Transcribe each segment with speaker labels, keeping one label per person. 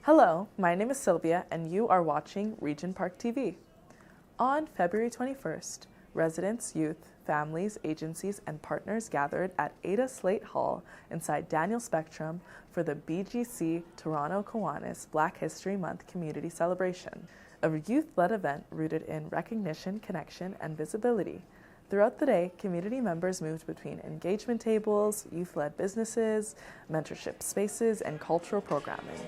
Speaker 1: Hello, my name is Sylvia, and you are watching Regent Park TV. On February 21st, residents, youth, families, agencies, and partners gathered at Ada Slaight Hall inside Daniel Spectrum for the BGC Toronto Kiwanis Black History Month community celebration, a youth-led event rooted in recognition, connection, and visibility. Throughout the day, community members moved between engagement tables, youth-led businesses, mentorship spaces, and cultural programming.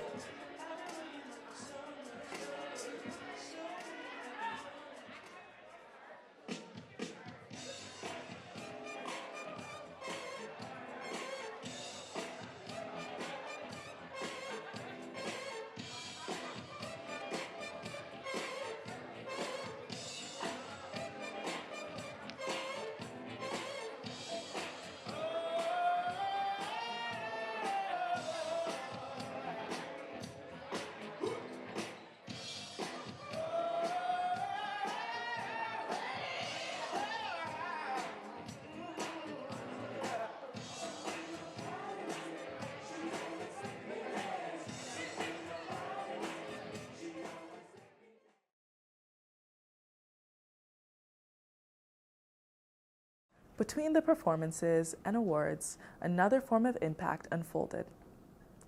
Speaker 1: Between the performances and awards, another form of impact unfolded: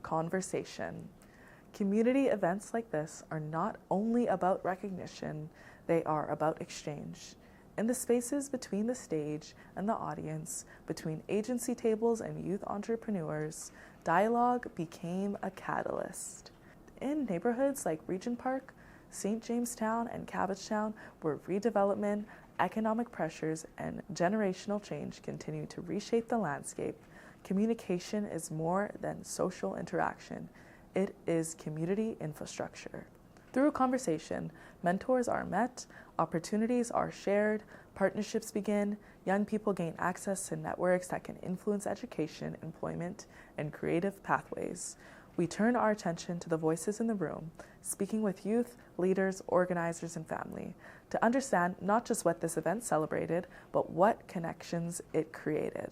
Speaker 1: conversation. Community events like this are not only about recognition, they are about exchange. In the spaces between the stage and the audience, between agency tables and youth entrepreneurs, dialogue became a catalyst. In neighborhoods like Regent Park, St. Jamestown, and Cabbagetown, where redevelopment, economic pressures, and generational change continue to reshape the landscape, communication is more than social interaction. It is community infrastructure. Through conversation, mentors are met, opportunities are shared, partnerships begin, young people gain access to networks that can influence education, employment, and creative pathways. We turn our attention to the voices in the room, speaking with youth, leaders, organizers, and family, to understand not just what this event celebrated, but what connections it created.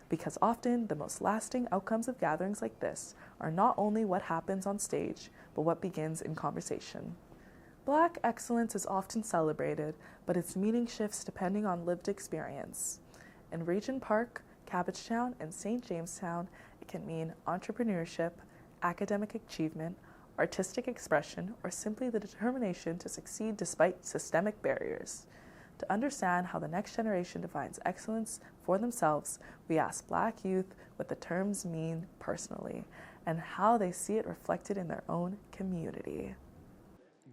Speaker 1: Because often the most lasting outcomes of gatherings like this are not only what happens on stage, but what begins in conversation. Black excellence is often celebrated, but its meaning shifts depending on lived experience. In Regent Park, Cabbagetown, and St. Jamestown, it can mean entrepreneurship, academic achievement, artistic expression, or simply the determination to succeed despite systemic barriers. To understand how the next generation defines excellence for themselves, we ask Black youth what the terms mean personally and how they see it reflected in their own community.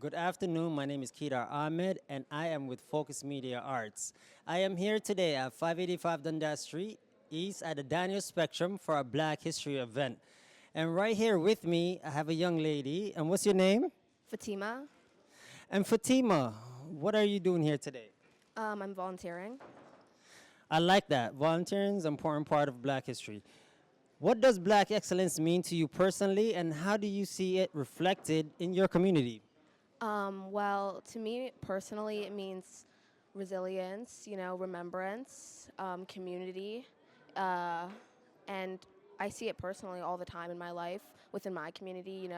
Speaker 2: Good afternoon, my name is Kedar Ahmed and I am with Focus Media Arts. I am here today at 585 Dundas Street East at the Daniel Spectrum for a Black History event. And right here with me, I have a young lady. And what's your name?
Speaker 3: Fatima.
Speaker 2: And Fatima, what are you doing here today?
Speaker 3: I'm volunteering.
Speaker 2: I like that. Volunteering is an important part of Black history. What does Black excellence mean to you personally, and how do you see it reflected in your community?
Speaker 3: Well, to me personally, it means resilience, remembrance, community, and I see it personally all the time in my life, within my community,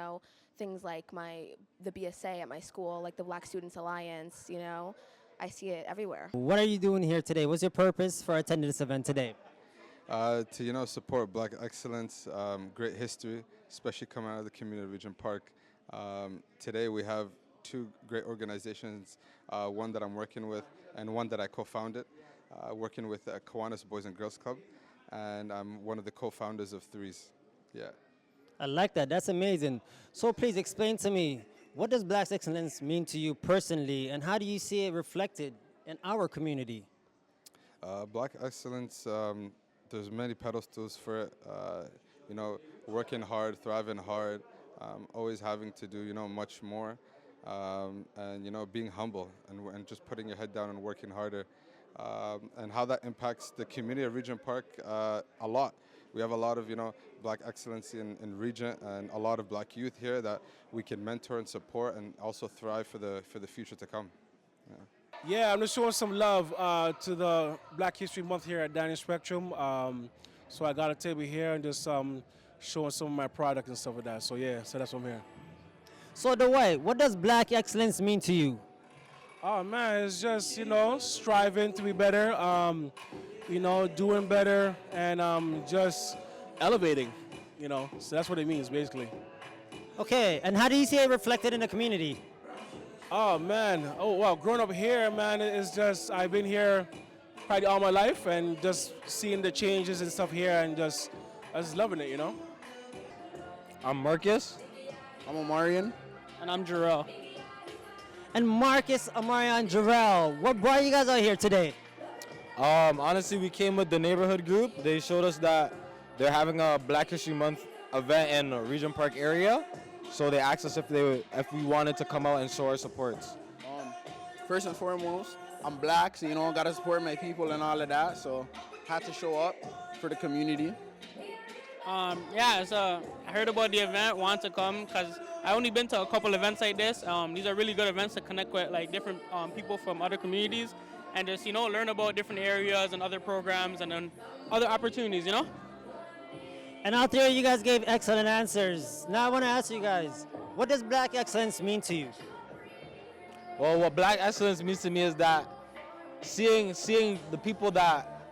Speaker 3: things like the BSA at my school, like the Black Students Alliance, I see it everywhere.
Speaker 2: What are you doing here today? What's your purpose for attending this event today?
Speaker 4: To support Black excellence, great history, especially coming out of the community of Regent Park. Today we have two great organizations, one that I'm working with and one that I co-founded, working with the Kiwanis Boys and Girls Club. And I'm one of the co-founders of Threes. Yeah.
Speaker 2: I like that. That's amazing. So please explain to me, what does Black excellence mean to you personally, and how do you see it reflected in our community?
Speaker 4: Black excellence, there's many pedestals for it. Working hard, thriving hard, always having to do, much more, and, being humble and just putting your head down and working harder. And how that impacts the community of Regent Park a lot. We have a lot of, Black excellence in Regent, and a lot of Black youth here that we can mentor and support and also thrive for the future to come.
Speaker 5: Yeah, I'm just showing some love to the Black History Month here at Daniel Spectrum. So I got a table here and just showing some of my product and stuff like that. So yeah, so that's what I'm here.
Speaker 2: So Dwight, what does black excellence mean to you?
Speaker 5: Oh man, it's just striving to be better, doing better, and just elevating. So that's what it means basically.
Speaker 2: Okay, and how do you see it reflected in the community?
Speaker 5: Oh man, oh wow, growing up here, man, it's just I've been here probably all my life, and just seeing the changes and stuff here, and I just loving it.
Speaker 6: I'm Marcus.
Speaker 7: I'm Omarion.
Speaker 8: And I'm Jarrell.
Speaker 2: And Marcus, Amaria, and Jarrell, what brought you guys out here today?
Speaker 6: Honestly, we came with the neighborhood group. They showed us that they're having a Black History Month event in the Regent Park area. So they asked us if we wanted to come out and show our supports.
Speaker 7: First and foremost, I'm black, so gotta support my people and all of that. So had to show up for the community.
Speaker 8: Yeah, so I heard about the event, want to come because I only been to a couple events like this. These are really good events to connect with like different people from other communities and just learn about different areas and other programs and then other opportunities.
Speaker 2: And out there, you guys gave excellent answers. Now I want to ask you guys, what does black excellence mean to you?
Speaker 6: Well, what Black excellence means to me is that seeing the people that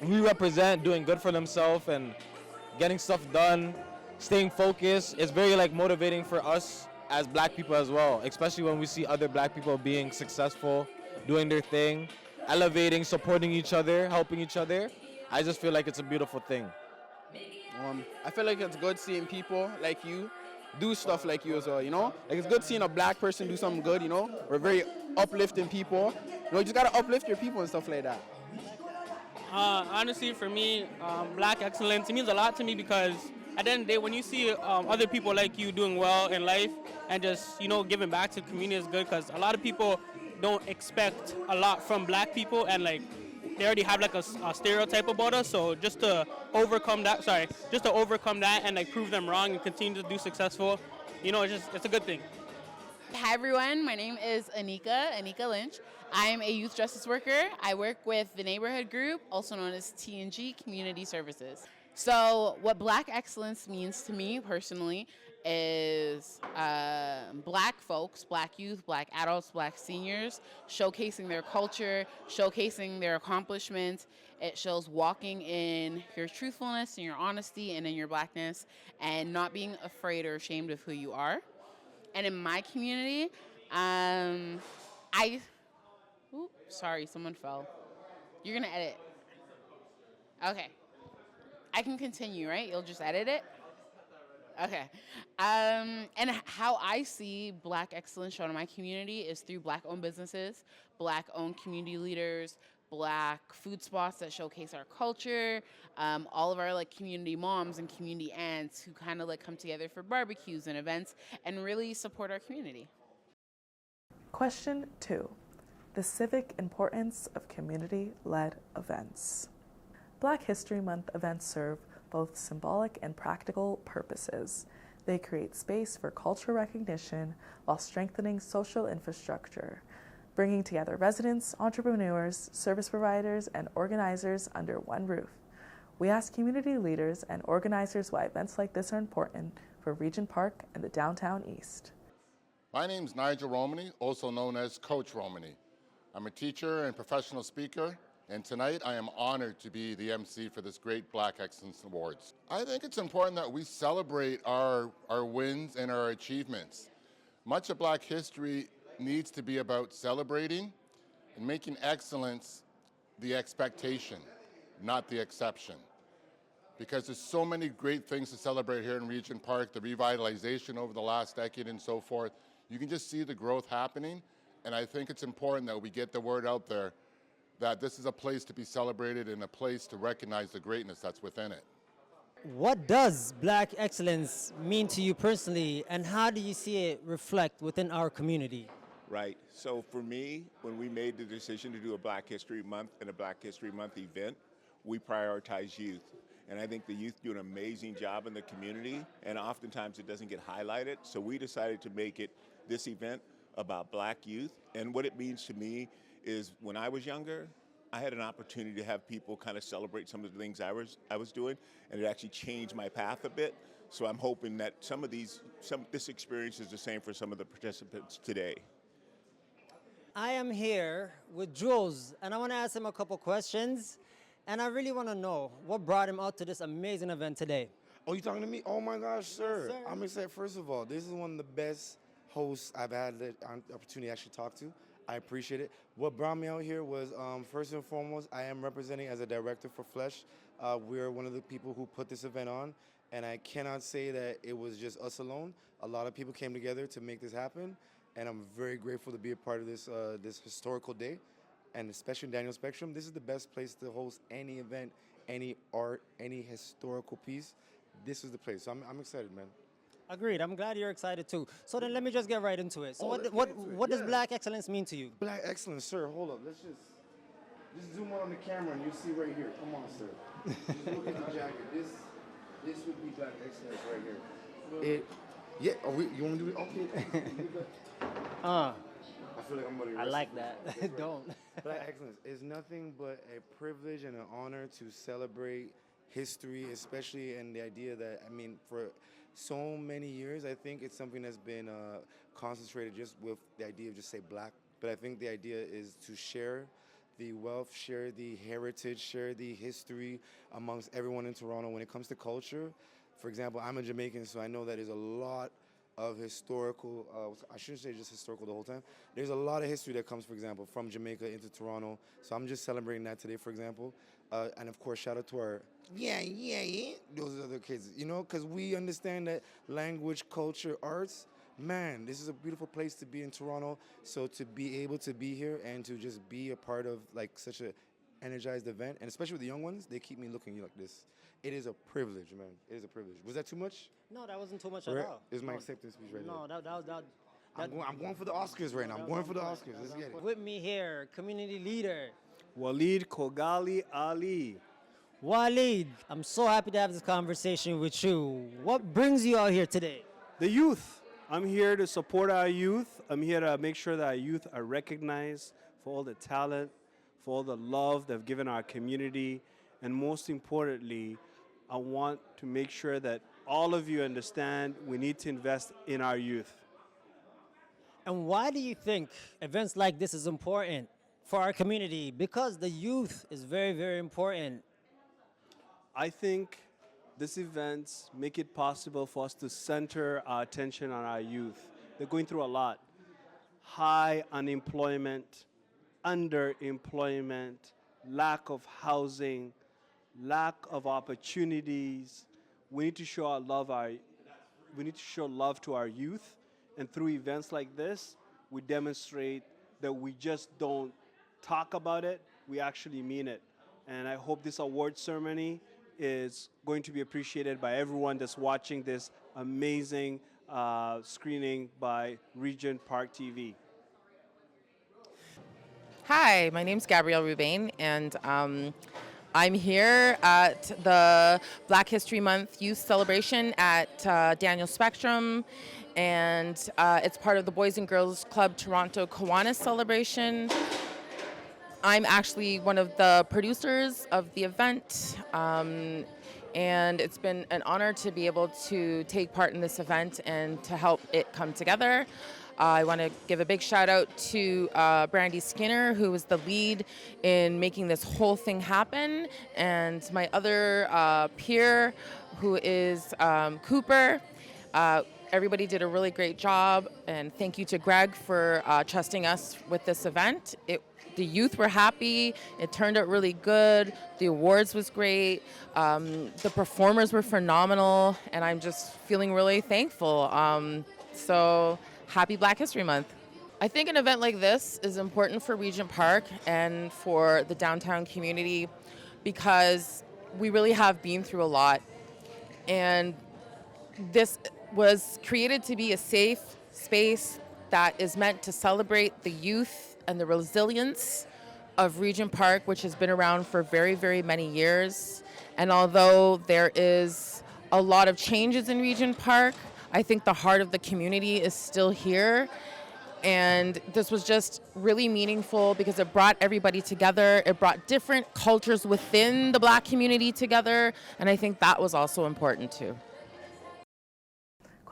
Speaker 6: we represent doing good for themselves and getting stuff done, staying focused, is very motivating for us as black people as well, especially when we see other black people being successful, doing their thing, elevating, supporting each other, helping each other. I just feel like it's a beautiful thing.
Speaker 7: I feel like it's good seeing people like you do stuff like you as well, Like it's good seeing a black person do something good, We're very uplifting people. You just gotta uplift your people and stuff like that.
Speaker 8: Honestly, for me, black excellence, it means a lot to me because at the end of the day, when you see other people like you doing well in life and just, giving back to the community is good because a lot of people don't expect a lot from black people and they already have a stereotype about us. So just to overcome that and prove them wrong and continue to do successful, it's a good thing.
Speaker 9: Hi everyone, my name is Anika Lynch. I'm a youth justice worker. I work with the neighborhood group, also known as T&G Community Services. So what Black excellence means to me personally is black folks, black youth, black adults, black seniors, showcasing their culture, showcasing their accomplishments. It shows walking in your truthfulness and your honesty and in your blackness and not being afraid or ashamed of who you are. And in my community, sorry, someone fell. You're gonna edit. Okay. I can continue, right? You'll just edit it? Okay. And how I see Black excellence shown in my community is through Black-owned businesses, Black-owned community leaders, Black food spots that showcase our culture, all of our community moms and community aunts who kind of come together for barbecues and events and really support our community.
Speaker 1: Question 2. The civic importance of community-led events. Black History Month events serve both symbolic and practical purposes. They create space for cultural recognition while strengthening social infrastructure, bringing together residents, entrepreneurs, service providers, and organizers under one roof. We ask community leaders and organizers why events like this are important for Regent Park and the Downtown East.
Speaker 10: My name is Nigel Romany, also known as Coach Romany. I'm a teacher and professional speaker, and tonight I am honored to be the MC for this great Black Excellence Awards. I think it's important that we celebrate our wins and our achievements. Much of Black history needs to be about celebrating and making excellence the expectation, not the exception. Because there's so many great things to celebrate here in Regent Park, the revitalization over the last decade and so forth. You can just see the growth happening, and I think it's important that we get the word out there that this is a place to be celebrated and a place to recognize the greatness that's within it.
Speaker 2: What does Black excellence mean to you personally, and how do you see it reflect within our community?
Speaker 11: Right. So for me, when we made the decision to do a Black History Month and a Black History Month event, we prioritize youth. And I think the youth do an amazing job in the community, and oftentimes it doesn't get highlighted. So we decided to make it this event about Black youth. And what it means to me is when I was younger, I had an opportunity to have people kind of celebrate some of the things I was doing, and it actually changed my path a bit. So I'm hoping that this experience is the same for some of the participants today.
Speaker 2: I am here with Jules, and I want to ask him a couple questions. And I really want to know what brought him out to this amazing event today.
Speaker 12: Oh, you talking to me? Oh my gosh, sir.
Speaker 2: Yes, sir.
Speaker 12: I'm excited. First of all, this is one of the best hosts I've had the opportunity to actually talk to. I appreciate it. What brought me out here was, first and foremost, I am representing as a director for Flesh. We're one of the people who put this event on, and I cannot say that it was just us alone. A lot of people came together to make this happen, and I'm very grateful to be a part of this this historical day, and especially in Daniel Spectrum. This is the best place to host any event, any art, any historical piece. This is the place. So I'm excited, man.
Speaker 2: Agreed. I'm glad you're excited too. So then let me just get right into it. So what does Black excellence mean to you?
Speaker 12: Black excellence, sir. Hold up. Let's just zoom on the camera and you'll see right here. Come on, sir. Just look at the jacket. This would be Black excellence right here. Yeah. You want to do it? Okay. I feel like I'm going to.
Speaker 2: I like that. Don't.
Speaker 12: Black excellence is nothing but a privilege and an honor to celebrate history, especially in the idea that, I mean, for so many years, I think it's something that's been concentrated just with the idea of just say Black. But I think the idea is to share the wealth, share the heritage, share the history amongst everyone in Toronto. When it comes to culture, for example, I'm a Jamaican, so I know that there's a lot of historical, I shouldn't say just historical the whole time. There's a lot of history that comes, for example, from Jamaica into Toronto. So I'm just celebrating that today, for example. And of course, shout out to our, those other kids, you know, because we understand that language, culture, arts, man, this is a beautiful place to be in Toronto. So to be able to be here and to just be a part of like such a energized event, and especially with the young ones, they keep me looking like this. It is a privilege, man. It is a privilege. Was that too much?
Speaker 2: No, that wasn't too much at all.
Speaker 12: It's my acceptance speech right
Speaker 2: No, that
Speaker 12: I'm going for the Oscars right now. I'm going for the Oscars. Let's get it.
Speaker 2: With me here, community leader
Speaker 5: Walid Kogali Ali.
Speaker 2: Walid. I'm so happy to have this conversation with you. What brings you out here today?
Speaker 5: The youth. I'm here to support our youth. I'm here to make sure that our youth are recognized for all the talent, for all the love they've given our community, and most importantly, I want to make sure that all of you understand we need to invest in our youth.
Speaker 2: And why do you think events like this is important for our community? Because the youth is very, very important.
Speaker 5: I think these events make it possible for us to center our attention on our youth. They're going through a lot. High unemployment, underemployment, lack of housing, lack of opportunities. We need to show love to our youth, and through events like this, we demonstrate that we just don't talk about it, we actually mean it. And I hope this award ceremony is going to be appreciated by everyone that's watching this amazing screening by Regent Park TV.
Speaker 13: Hi, my name's Gabrielle Rubain, and I'm here at the Black History Month Youth Celebration at Daniel Spectrum, and it's part of the Boys and Girls Club Toronto Kiwanis celebration. I'm actually one of the producers of the event, and it's been an honor to be able to take part in this event and to help it come together. I want to give a big shout out to Brandy Skinner, who was the lead in making this whole thing happen, and my other peer, who is Cooper. Everybody did a really great job, and thank you to Greg for trusting us with this event. The youth were happy. It turned out really good. The awards was great. The performers were phenomenal, and I'm just feeling really thankful. So happy Black History Month. I think an event like this is important for Regent Park and for the downtown community because we really have been through a lot. And this was created to be a safe space that is meant to celebrate the youth and the resilience of Regent Park, which has been around for very, very many years. And although there is a lot of changes in Regent Park, I think the heart of the community is still here. And this was just really meaningful because it brought everybody together. It brought different cultures within the Black community together. And I think that was also important too.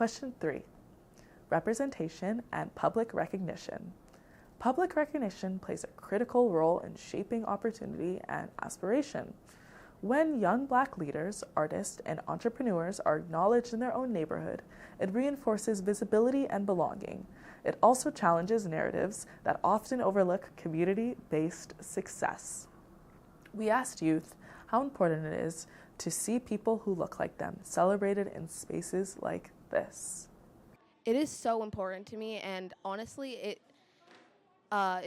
Speaker 1: Question 3. Representation and public recognition. Public recognition plays a critical role in shaping opportunity and aspiration. When young Black leaders, artists, and entrepreneurs are acknowledged in their own neighborhood, it reinforces visibility and belonging. It also challenges narratives that often overlook community-based success. We asked youth how important it is to see people who look like them celebrated in spaces like this.
Speaker 3: It is so important to me, and honestly, it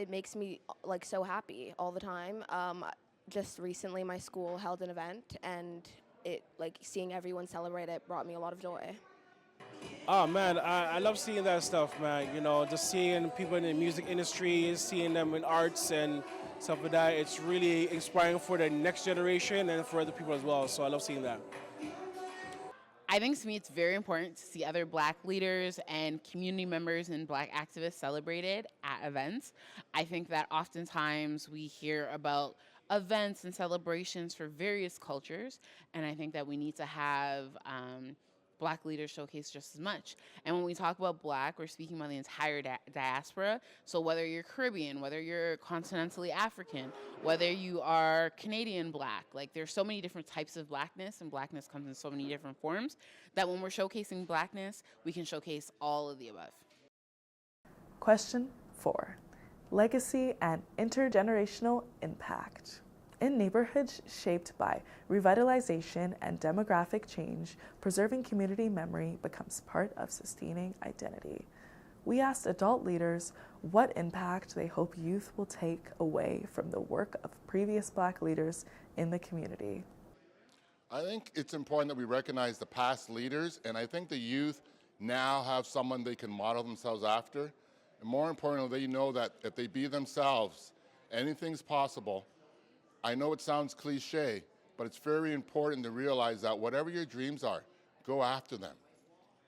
Speaker 3: makes me like so happy all the time. Just recently, my school held an event, and it like seeing everyone celebrate it brought me a lot of joy.
Speaker 14: Oh man, I love seeing that stuff, man. You know, just seeing people in the music industry, seeing them in arts and stuff like that. It's really inspiring for the next generation and for other people as well. So I love seeing that.
Speaker 9: I think to me it's very important to see other Black leaders and community members and Black activists celebrated at events. I think that oftentimes we hear about events and celebrations for various cultures, and I think that we need to have Black leaders showcased just as much. And when we talk about Black, we're speaking about the entire diaspora. So whether you're Caribbean, whether you're continentally African, whether you are Canadian Black, like there's so many different types of Blackness, and Blackness comes in so many different forms, that when we're showcasing Blackness, we can showcase all of the above.
Speaker 1: Question 4. Legacy and intergenerational impact. In neighborhoods shaped by revitalization and demographic change, preserving community memory becomes part of sustaining identity. We asked adult leaders what impact they hope youth will take away from the work of previous Black leaders in the community.
Speaker 10: I think it's important that we recognize the past leaders, and I think the youth now have someone they can model themselves after. And more importantly, they know that if they be themselves, anything's possible. I know it sounds cliche, but it's very important to realize that whatever your dreams are, go after them.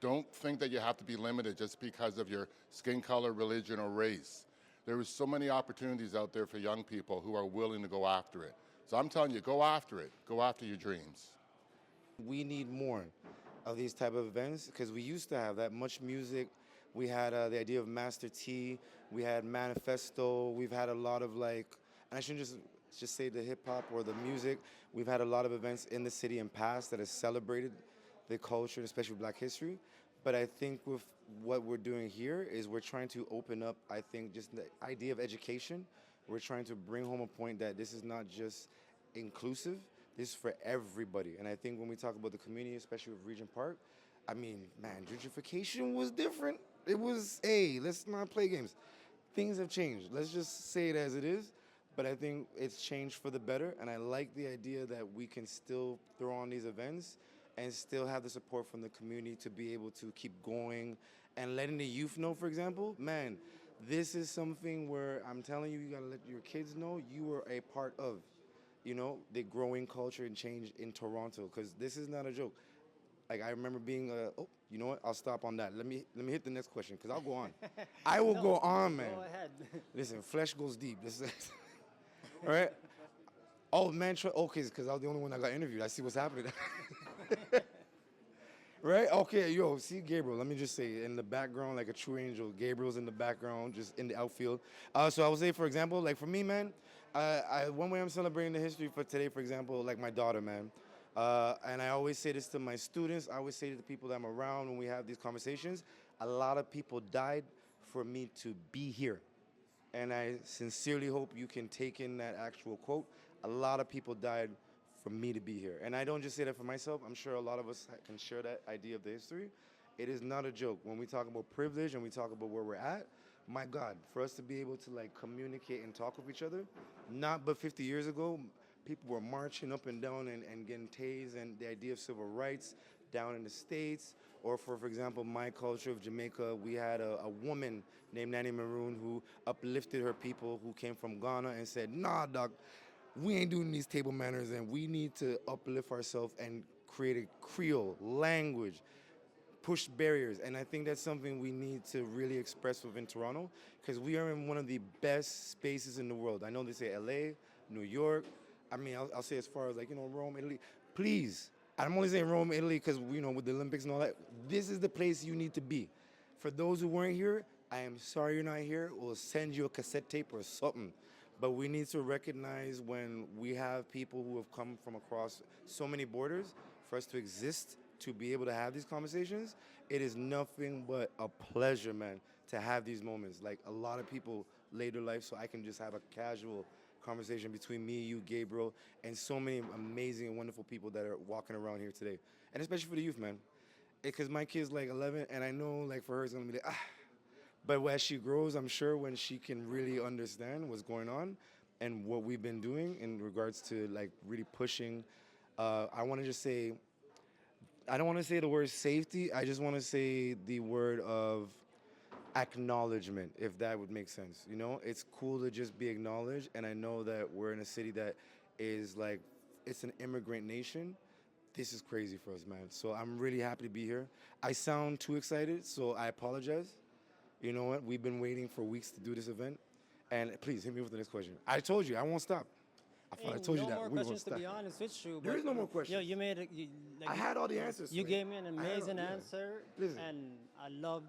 Speaker 10: Don't think that you have to be limited just because of your skin color, religion, or race. There is so many opportunities out there for young people who are willing to go after it. So I'm telling you, go after it. Go after your dreams.
Speaker 12: We need more of these type of events because we used to have that much music. We had the idea of Master T. We had Manifesto. We've had a lot of and I shouldn't just say the hip hop or the music. We've had a lot of events in the city and past that has celebrated the culture, especially Black history. But I think with what we're doing here is we're trying to open up, I think, just the idea of education. We're trying to bring home a point that this is not just inclusive, this is for everybody. And I think when we talk about the community, especially with Regent Park, I mean, man, gentrification was different. It was, hey, let's not play games. Things have changed. Let's just say it as it is. But I think it's changed for the better, and I like the idea that we can still throw on these events and still have the support from the community to be able to keep going and letting the youth know, for example, man, this is something where I'm telling you, you gotta let your kids know you are a part of, the growing culture and change in Toronto, because this is not a joke. Like, I remember being, oh, you know what? I'll stop on that. Let me hit the next question, because I'll go on. I will go on, man.
Speaker 2: Go ahead.
Speaker 12: Listen, flesh goes deep. This is all right. Oh man, okay, because I was the only one that got interviewed. I see what's happening. Right? Okay, yo, see Gabriel. Let me just say, in the background, like a true angel, Gabriel's in the background, just in the outfield. So I would say, for example, like for me, man, one way I'm celebrating the history for today, for example, like my daughter, man. And I always say this to my students. I always say to the people that I'm around when we have these conversations, a lot of people died for me to be here. And I sincerely hope you can take in that actual quote. A lot of people died for me to be here. And I don't just say that for myself. I'm sure a lot of us can share that idea of the history. It is not a joke. When we talk about privilege and we talk about where we're at, my God, for us to be able to communicate and talk with each other, not but 50 years ago, people were marching up and down and getting tased, and the idea of civil rights down in the States. Or for example, my culture of Jamaica, we had a woman named Nanny Maroon who uplifted her people who came from Ghana and said, nah, doc, we ain't doing these table manners, and we need to uplift ourselves and create a Creole language, push barriers. And I think that's something we need to really express within Toronto, because we are in one of the best spaces in the world. I know they say LA, New York. I mean, I'll say as far as Rome, Italy. Please, I'm only saying Rome, Italy, because, you know, with the Olympics and all that, this is the place you need to be. For those who weren't here, I am sorry you're not here. We'll send you a cassette tape or something. But we need to recognize when we have people who have come from across so many borders, for us to exist, to be able to have these conversations, it is nothing but a pleasure, man, to have these moments. Like, a lot of people laid their life so I can just have a casual conversation between me, you, Gabriel, and so many amazing and wonderful people that are walking around here today. And especially for the youth, man. Because my kid's like 11, and I know, like, for her, it's going to be like, ah. But as she grows, I'm sure when she can really understand what's going on and what we've been doing in regards to, like, really pushing, I want to just say, I don't want to say the word safety. I just want to say the word of acknowledgement, if that would make sense. You know, it's cool to just be acknowledged, and I know that we're in a city that is like, it's an immigrant nation. This is crazy for us, man. So I'm really happy to be here. I sound too excited, so I apologize. You know what? We've been waiting for weeks to do this event, and please hit me with the next question. I told you I won't stop. I told you that.
Speaker 2: No more questions, to be honest with you.
Speaker 12: There is no more questions.
Speaker 2: Yo, you made it. Like,
Speaker 12: I had all the answers.
Speaker 2: You
Speaker 12: man.
Speaker 2: gave me an amazing answer,
Speaker 12: Listen.
Speaker 2: and I loved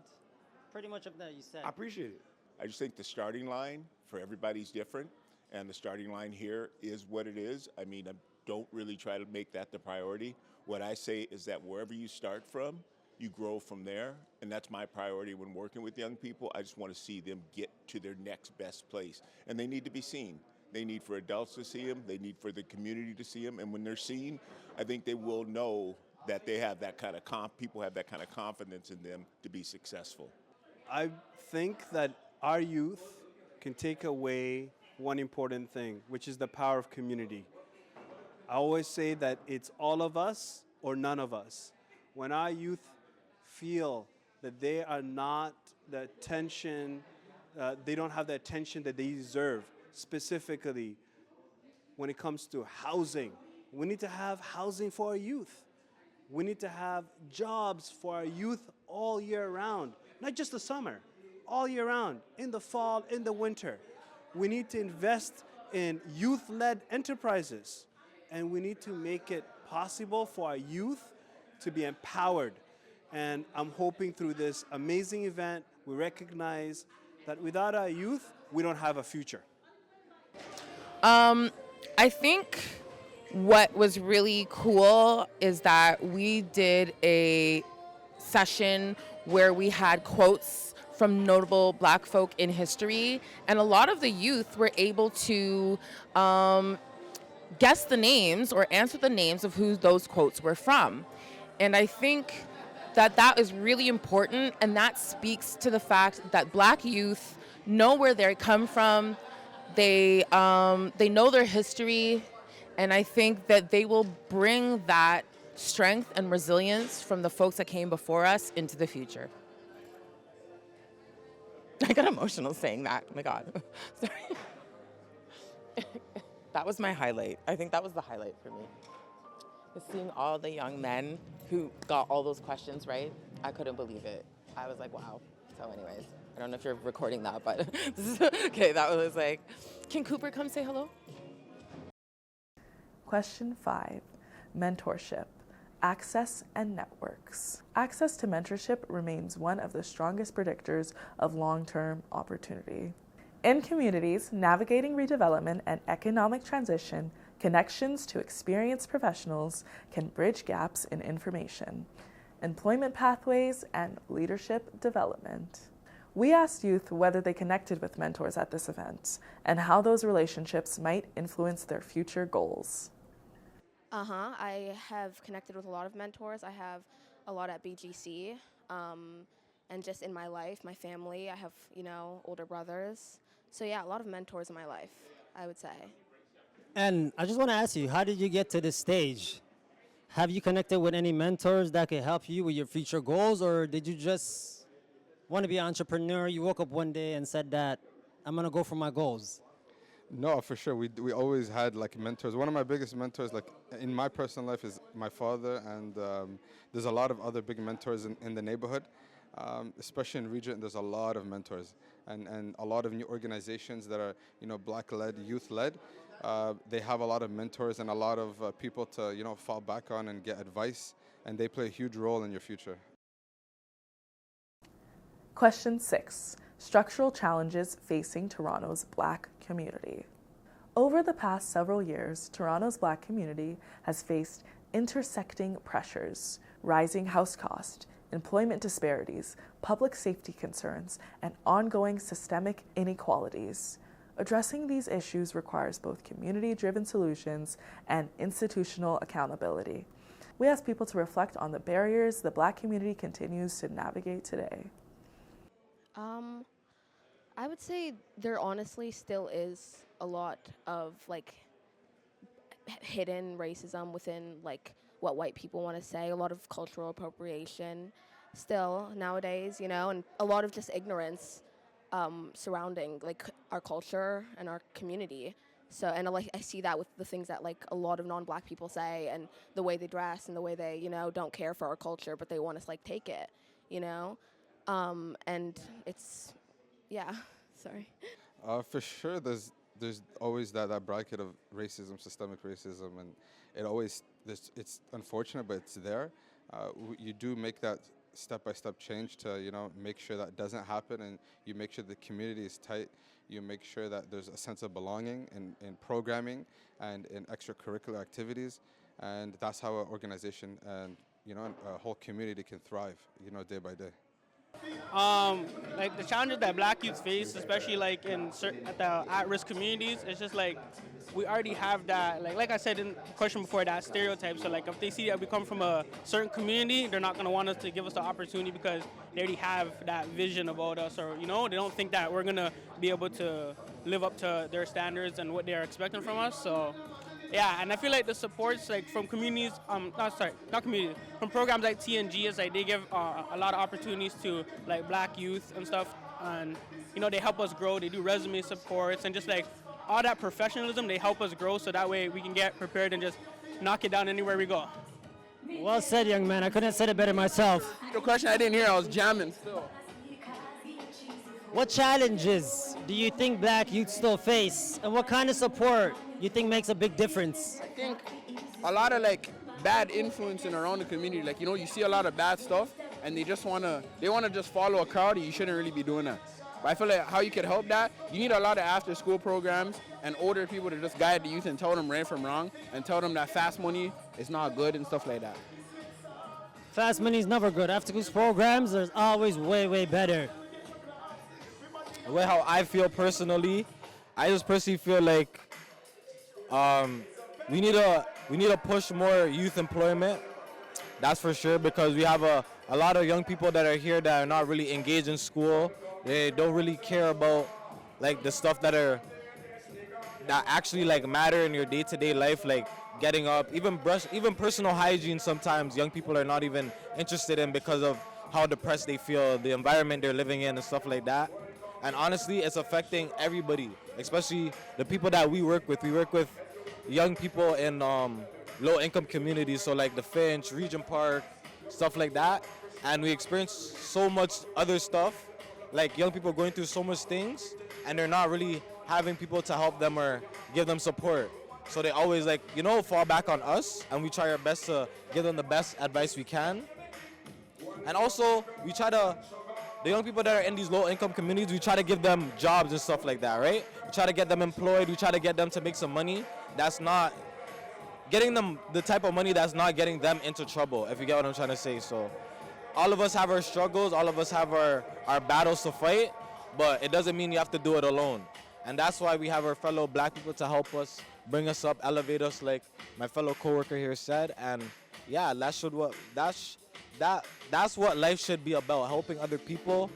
Speaker 2: pretty much of that you said.
Speaker 12: I appreciate it.
Speaker 11: I just think the starting line for everybody's different, and the starting line here is what it is. I mean, I don't really try to make that the priority. What I say is that wherever you start from, you grow from there, and that's my priority when working with young people. I just want to see them get to their next best place, and they need to be seen. They need for adults to see them, they need for the community to see them, and when they're seen, I think they will know that they have that kind of people have that kind of confidence in them to be successful.
Speaker 5: I think that our youth can take away one important thing, which is the power of community. I always say that it's all of us or none of us. When our youth feel that they are not the attention, they don't have the attention that they deserve, specifically when it comes to housing. We need to have housing for our youth. We need to have jobs for our youth all year round, not just the summer, all year round, in the fall, in the winter. We need to invest in youth-led enterprises, and we need to make it possible for our youth to be empowered. And I'm hoping through this amazing event, we recognize that without our youth, we don't have a future.
Speaker 13: I think what was really cool is that we did a session where we had quotes from notable Black folk in history, and a lot of the youth were able to guess the names or answer the names of who those quotes were from. And I think that is really important, and that speaks to the fact that Black youth know where they come from. They know their history, and I think that they will bring that strength and resilience from the folks that came before us into the future. I got emotional saying that. Oh my God. Sorry. That was my highlight. I think that was the highlight for me. Just seeing all the young men who got all those questions right, I couldn't believe it. I was like, wow. So anyways, I don't know if you're recording that, but this is, okay, that was like, can Cooper come say hello?
Speaker 1: Question 5, mentorship, access and networks. Access to mentorship remains one of the strongest predictors of long-term opportunity. In communities navigating redevelopment and economic transition, connections to experienced professionals can bridge gaps in information, employment pathways, and leadership development. We asked youth whether they connected with mentors at this event and how those relationships might influence their future goals.
Speaker 3: I have connected with a lot of mentors. I have a lot at BGC, and just in my life, my family. I have, older brothers. So yeah, a lot of mentors in my life, I would say.
Speaker 2: And I just want to ask you, how did you get to this stage? Have you connected with any mentors that could help you with your future goals, or did you just want to be an entrepreneur? You woke up one day and said that, I'm going to go for my goals.
Speaker 4: No, for sure. We always had like mentors. One of my biggest mentors, like in my personal life, is my father, and there's a lot of other big mentors in the neighborhood, especially in Regent. There's a lot of mentors and a lot of new organizations that are Black-led, youth-led. They have a lot of mentors and a lot of people to, fall back on and get advice, and they play a huge role in your future.
Speaker 1: Question 6. Structural challenges facing Toronto's Black community. Over the past several years, Toronto's Black community has faced intersecting pressures, rising house cost, employment disparities, public safety concerns, and ongoing systemic inequalities. Addressing these issues requires both community-driven solutions and institutional accountability. We ask people to reflect on the barriers the Black community continues to navigate today.
Speaker 3: I would say there honestly still is a lot of hidden racism within what white people want to say, a lot of cultural appropriation still nowadays, and a lot of just ignorance surrounding our culture and our community. So, and I see that with the things that a lot of non-Black people say, and the way they dress and the way they, don't care for our culture, but they want us take it, and it's, yeah, sorry.
Speaker 4: For sure, there's always that bracket of racism, systemic racism, and it's unfortunate, but it's there. You do make that step-by-step change to make sure that doesn't happen, and you make sure the community is tight. You make sure that there's a sense of belonging in programming and in extracurricular activities, and that's how an organization and a whole community can thrive day by day.
Speaker 8: The challenges that Black youth face, especially at the at-risk communities, it's just we already have that, like I said in the question before, that stereotype. So if they see that we come from a certain community, they're not going to want us to give us the opportunity because they already have that vision about us, or they don't think that we're going to be able to live up to their standards and what they're expecting from us. So yeah, and I feel the supports from communities, not communities, from programs like TNG is they give a lot of opportunities to Black youth and stuff, and they help us grow. They do resume supports and just all that professionalism. They help us grow so that way we can get prepared and just knock it down anywhere we go.
Speaker 2: Well said, young man. I couldn't have said it better myself.
Speaker 7: The question I didn't hear, I was jamming still.
Speaker 2: What challenges do you think Black youth still face, and what kind of support you think makes a big difference?
Speaker 7: I think a lot of bad influence around the community. You see a lot of bad stuff, and they wanna just follow a crowd, and you shouldn't really be doing that. But I feel how you can help that, you need a lot of after-school programs and older people to just guide the youth and tell them right from wrong, and tell them that fast money is not good and stuff like that.
Speaker 2: Fast money is never good. After-school programs, there's always way, way better.
Speaker 6: The way how I feel personally, I just personally feel we need to push more youth employment. That's for sure, because we have a lot of young people that are here that are not really engaged in school. They don't really care about the stuff that actually matter in your day-to-day life, getting up, even personal hygiene. Sometimes young people are not even interested in because of how depressed they feel, the environment they're living in and stuff like that. And honestly, it's affecting everybody, especially the people that we work with. We work with young people in low-income communities, so the Finch, Regent Park, stuff like that. And we experience so much other stuff, young people going through so much things, and they're not really having people to help them or give them support. So they always fall back on us, and we try our best to give them the best advice we can. And also, the young people that are in these low-income communities, we try to give them jobs and stuff like that, right? We try to get them employed. We try to get them to make some money. That's not getting them the type of money that's not getting them into trouble, if you get what I'm trying to say. So all of us have our struggles. All of us have our battles to fight, but it doesn't mean you have to do it alone. And that's why we have our fellow Black people to help us, bring us up, elevate us, like my fellow coworker here said. And yeah, that's what life should be about, helping other people,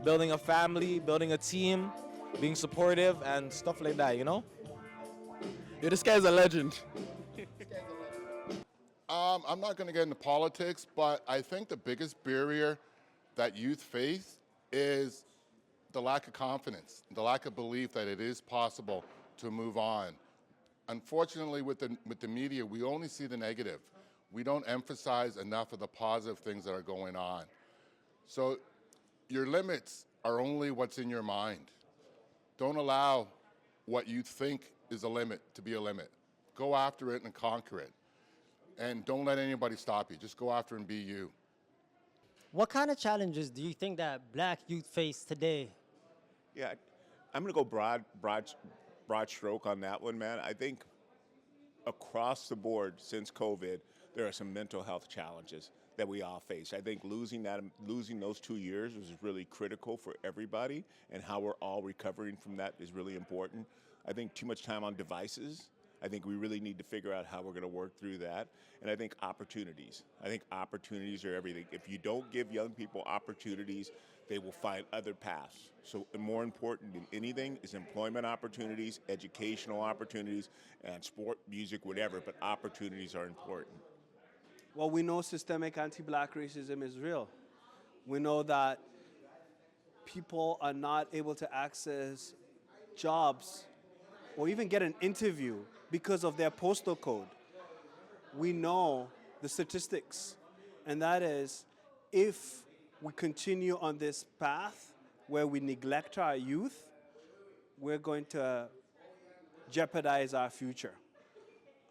Speaker 6: building a family, building a team, being supportive and stuff like that, you know?
Speaker 7: Yeah, this guy's a legend.
Speaker 10: I'm not going to get into politics, but I think the biggest barrier that youth face is the lack of confidence, the lack of belief that it is possible to move on. Unfortunately, with the media, we only see the negative. We don't emphasize enough of the positive things that are going on. So your limits are only what's in your mind. Don't allow what you think is a limit to be a limit. Go after it and conquer it. And don't let anybody stop you. Just go after and be you.
Speaker 2: What kind of challenges do you think that black youth face today?
Speaker 11: Yeah, I'm going to go broad stroke on that one, man. I think across the board since COVID, there are some mental health challenges that we all face. I think losing those 2 years was really critical for everybody, and how we're all recovering from that is really important. I think too much time on devices. I think we really need to figure out how we're going to work through that. And I think opportunities. I think opportunities are everything. If you don't give young people opportunities, they will find other paths. So more important than anything is employment opportunities, educational opportunities, and sport, music, whatever, but opportunities are important.
Speaker 5: Well, we know systemic anti-black racism is real. We know that people are not able to access jobs or even get an interview because of their postal code. We know the statistics, and that is, if we continue on this path where we neglect our youth, we're going to jeopardize our future.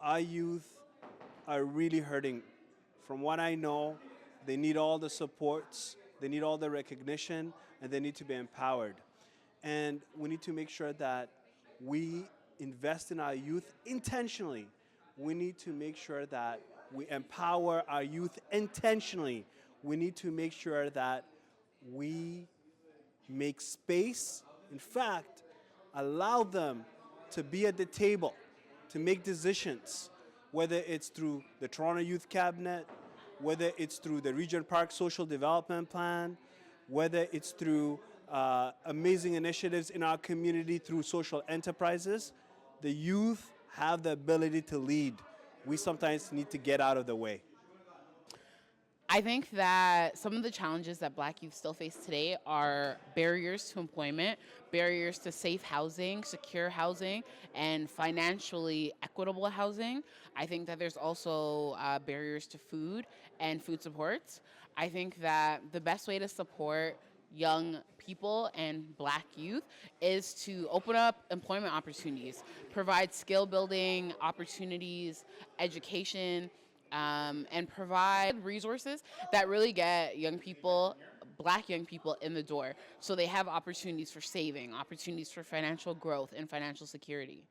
Speaker 5: Our youth are really hurting. From what I know, they need all the supports, they need all the recognition, and they need to be empowered. And we need to make sure that we invest in our youth intentionally. We need to make sure that we empower our youth intentionally. We need to make sure that we make space, in fact, allow them to be at the table, to make decisions, whether it's through the Toronto Youth Cabinet, whether it's through the Regent Park Social Development Plan, whether it's through amazing initiatives in our community through social enterprises. The youth have the ability to lead. We sometimes need to get out of the way.
Speaker 9: I think that some of the challenges that black youth still face today are barriers to employment, barriers to safe housing, secure housing, and financially equitable housing. I think that there's also barriers to food and food supports. I think that the best way to support young people and black youth is to open up employment opportunities, provide skill building opportunities, education, and provide resources that really get young people, black young people, in the door, so they have opportunities for saving, opportunities for financial growth and financial security.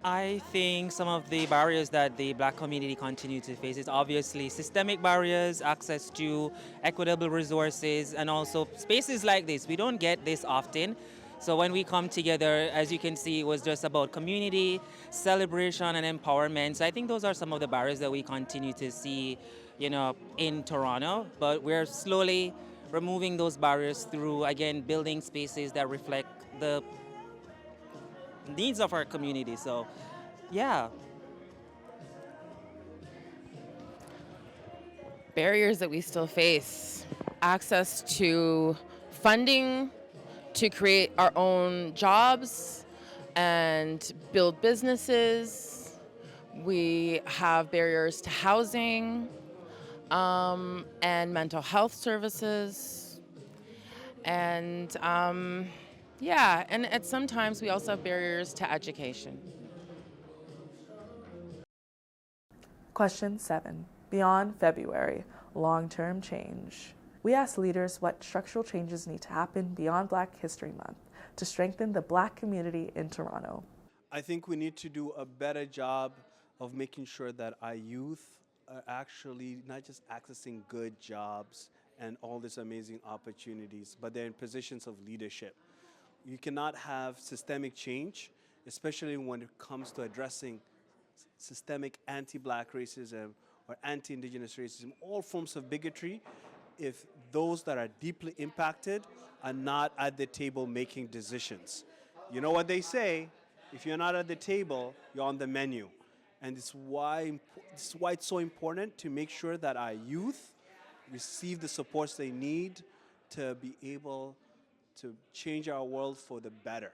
Speaker 15: I think some of the barriers that the black community continue to face is obviously systemic barriers, access to equitable resources, and also spaces like this. We don't get this often. So when we come together, as you can see, it was just about community, celebration, and empowerment. So I think those are some of the barriers that we continue to see, in Toronto. But we're slowly removing those barriers through, again, building spaces that reflect the needs of our community. So, yeah.
Speaker 13: Barriers that we still face: access to funding to create our own jobs and build businesses. We have barriers to housing and mental health services. And and sometimes we also have barriers to education.
Speaker 1: Question 7. Beyond February, long-term change. We asked leaders what structural changes need to happen beyond Black History Month to strengthen the Black community in Toronto.
Speaker 5: I think we need to do a better job of making sure that our youth are actually not just accessing good jobs and all these amazing opportunities, but they're in positions of leadership. You cannot have systemic change, especially when it comes to addressing systemic anti-Black racism or anti-Indigenous racism, all forms of bigotry, if those that are deeply impacted are not at the table making decisions. You know what they say, if you're not at the table, you're on the menu. And this is why it's so important to make sure that our youth receive the supports they need to be able to change our world for the better.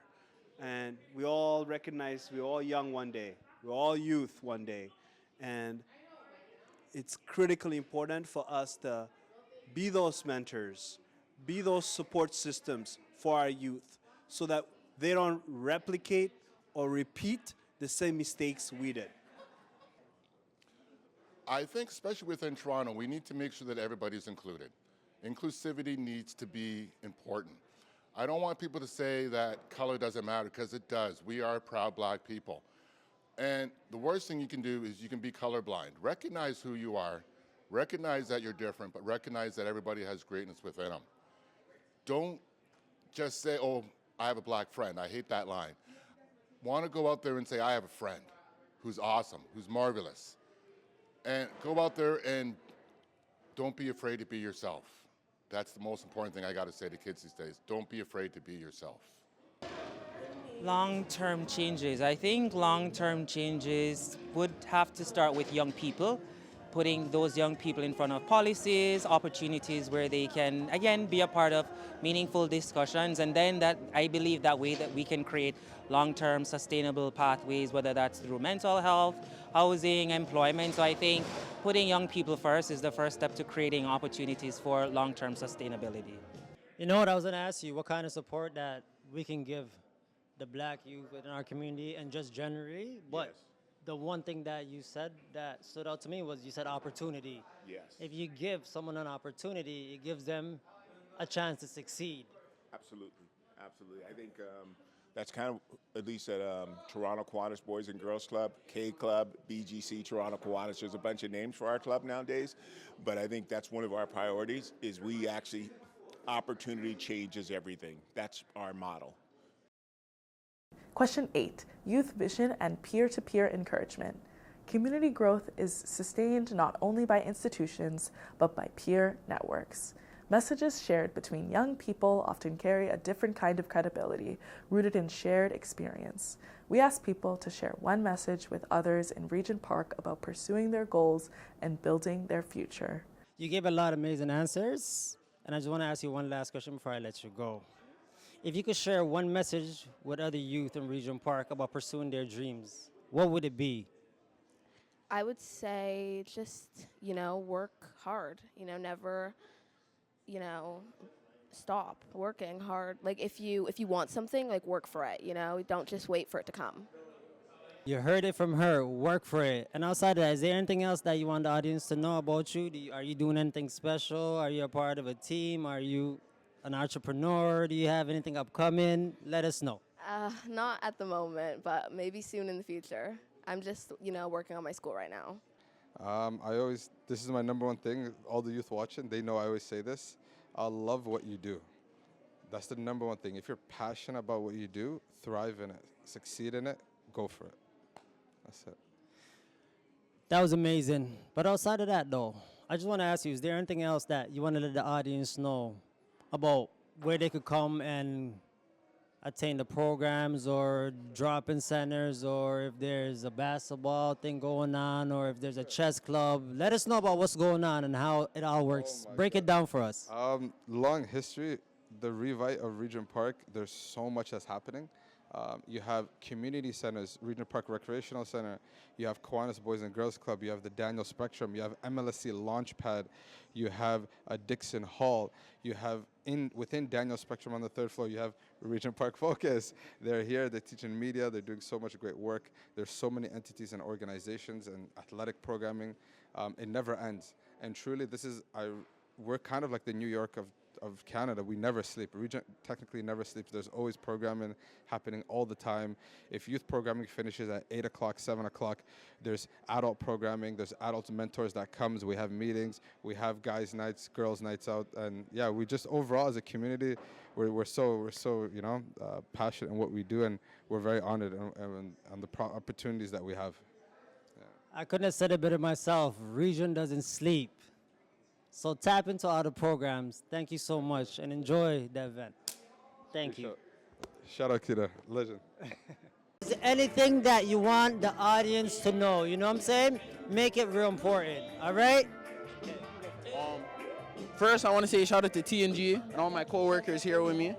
Speaker 5: And we all recognize we're all young one day, we're all youth one day, and it's critically important for us to be those mentors, be those support systems for our youth so that they don't replicate or repeat the same mistakes we did?
Speaker 10: I think, especially within Toronto, we need to make sure that everybody's included. Inclusivity needs to be important. I don't want people to say that color doesn't matter, because it does. We are proud Black people. And the worst thing you can do is you can be colorblind. Recognize who you are, recognize that you're different, but recognize that everybody has greatness within them. Don't just say, oh, I have a Black friend. I hate that line. Want to go out there and say, I have a friend who's awesome, who's marvelous. And go out there and don't be afraid to be yourself. That's the most important thing I got to say to kids these days. Don't be afraid to be yourself.
Speaker 15: Long-term changes. I think long-term changes would have to start with young people, putting those young people in front of policies, opportunities where they can, again, be a part of meaningful discussions. And then that, I believe that way that we can create long-term sustainable pathways, whether that's through mental health, housing, employment. So I think putting young people first is the first step to creating opportunities for long-term sustainability.
Speaker 2: You know what, I was going to ask you, what kind of support that we can give the Black youth in our community and just generally, but the one thing that you said that stood out to me was you said opportunity.
Speaker 11: Yes.
Speaker 2: If you give someone an opportunity, it gives them a chance to succeed.
Speaker 11: Absolutely, absolutely. I think that's kind of, at least at Toronto Kiwanis Boys and Girls Club, K Club, BGC, Toronto Kiwanis. There's a bunch of names for our club nowadays, but I think that's one of our priorities is we actually, opportunity changes everything. That's our model.
Speaker 1: Question 8, youth vision and peer-to-peer encouragement. Community growth is sustained not only by institutions, but by peer networks. Messages shared between young people often carry a different kind of credibility, rooted in shared experience. We ask people to share one message with others in Regent Park about pursuing their goals and building their future.
Speaker 2: You gave a lot of amazing answers, and I just want to ask you one last question before I let you go. If you could share one message with other youth in Regent Park about pursuing their dreams, what would it be?
Speaker 3: I would say just, work hard, never, stop working hard. Like if you want something, like work for it, don't just wait for it to come.
Speaker 2: You heard it from her, work for it. And outside of that, is there anything else that you want the audience to know about you? Are you doing anything special? Are you a part of a team? Are you an entrepreneur? Do you have anything upcoming? Let us know.
Speaker 3: Not at the moment, but maybe soon in the future. I'm just, working on my school right now.
Speaker 4: This is my number one thing. All the youth watching, they know I always say this. I love what you do. That's the number one thing. If you're passionate about what you do, thrive in it, succeed in it, go for it. That's it.
Speaker 2: That was amazing. But outside of that, though, I just want to ask you, is there anything else that you want to let the audience know about where they could come and attain the programs or drop-in centers, or if there's a basketball thing going on, or if there's a chess club? Let us know about what's going on and how it all works. Break it down for us.
Speaker 4: Long history, the revite of Regent Park, there's so much that's happening. You have community centers, Regent Park Recreational Center, you have Kiwanis Boys and Girls Club, you have the Daniel Spectrum, you have MLSC Launchpad, you have a Dixon Hall, you have within Daniel Spectrum on the 3rd floor, you have Regent Park Focus. They're here, they're teaching media, they're doing so much great work. There's so many entities and organizations and athletic programming. It never ends. And truly, we're kind of like the New York of Canada. We never sleep. Regent technically never sleeps. There's always programming happening all the time. If youth programming finishes at 8 o'clock, 7 o'clock, there's adult programming, there's adult mentors that comes. We have meetings, we have guys' nights, girls' nights out, and yeah, we just overall as a community, we're so passionate in what we do, and we're very honored on the opportunities that we have. Yeah.
Speaker 2: I couldn't have said it better myself. Region doesn't sleep. So tap into all the programs. Thank you so much, and enjoy the event. Thank you.
Speaker 4: Shout out Kida, legend.
Speaker 2: Is there anything that you want the audience to know? You know what I'm saying? Make it real important, all right?
Speaker 7: First, I want to say shout out to TNG and all my co-workers here with me.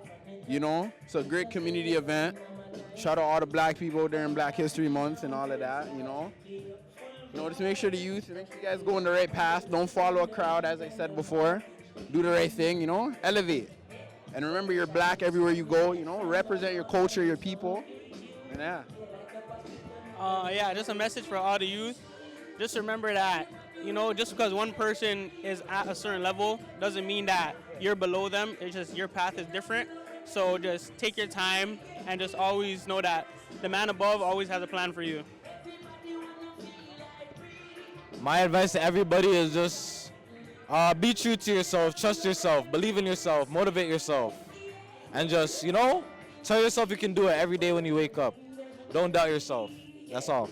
Speaker 7: It's a great community event. Shout out all the Black people during Black History Month and all of that, just make sure make sure you guys go in the right path. Don't follow a crowd, as I said before. Do the right thing, elevate. And remember, you're Black everywhere you go, represent your culture, your people. And yeah.
Speaker 8: Yeah, just a message for all the youth. Just remember that, just because one person is at a certain level doesn't mean that you're below them. It's just your path is different. So just take your time and just always know that the man above always has a plan for you.
Speaker 6: My advice to everybody is just be true to yourself, trust yourself, believe in yourself, motivate yourself, and just, tell yourself you can do it every day when you wake up. Don't doubt yourself. That's all.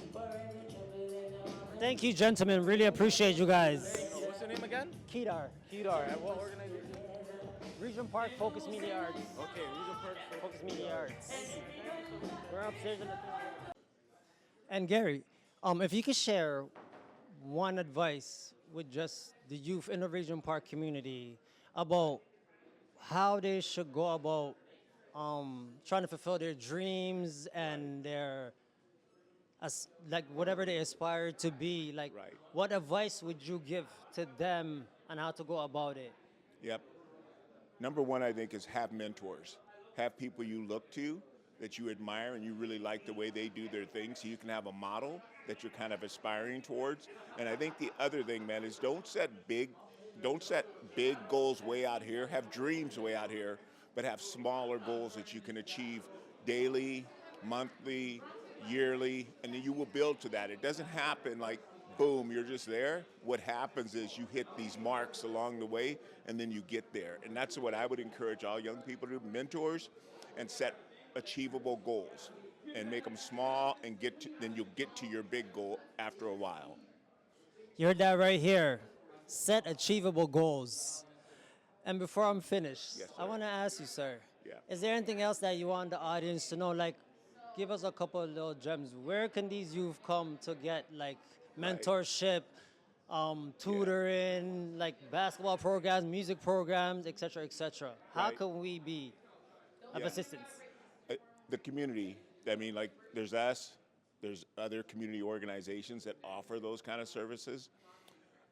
Speaker 2: Thank you, gentlemen. Really appreciate you guys.
Speaker 6: What's your name again?
Speaker 2: Kedar.
Speaker 6: Kedar. At what organization?
Speaker 2: Regent Park Focus Media Arts.
Speaker 6: Okay, Regent Park
Speaker 2: Focus Media Arts. We're upstairs in the And Gary, if you could share one advice with just the youth in the Regent Park community about how they should go about trying to fulfill their dreams and their like whatever they aspire to be, like what advice would you give to them on how to go about it?
Speaker 11: Yep. Number one, I think, is have mentors. Have people you look to that you admire and you really like the way they do their things, so you can have a model that you're kind of aspiring towards. And I think the other thing, man, is don't set big goals way out here. Have dreams way out here, but have smaller goals that you can achieve daily, monthly, yearly, and then you will build to that. It doesn't happen like, boom, you're just there. What happens is you hit these marks along the way, and then you get there. And that's what I would encourage all young people to do, mentors, and set achievable goals, and make them small, and then you'll get to your big goal after a while.
Speaker 2: You heard that right here. Set achievable goals. And before I'm finished, I want to ask you, sir, is there anything else that you want the audience to know? Like, give us a couple of little gems. Where can these youth come to get like mentorship, tutoring, like basketball programs, music programs, etc., etc.? How can we be of assistance?
Speaker 11: The community, I mean, like there's us, there's other community organizations that offer those kind of services.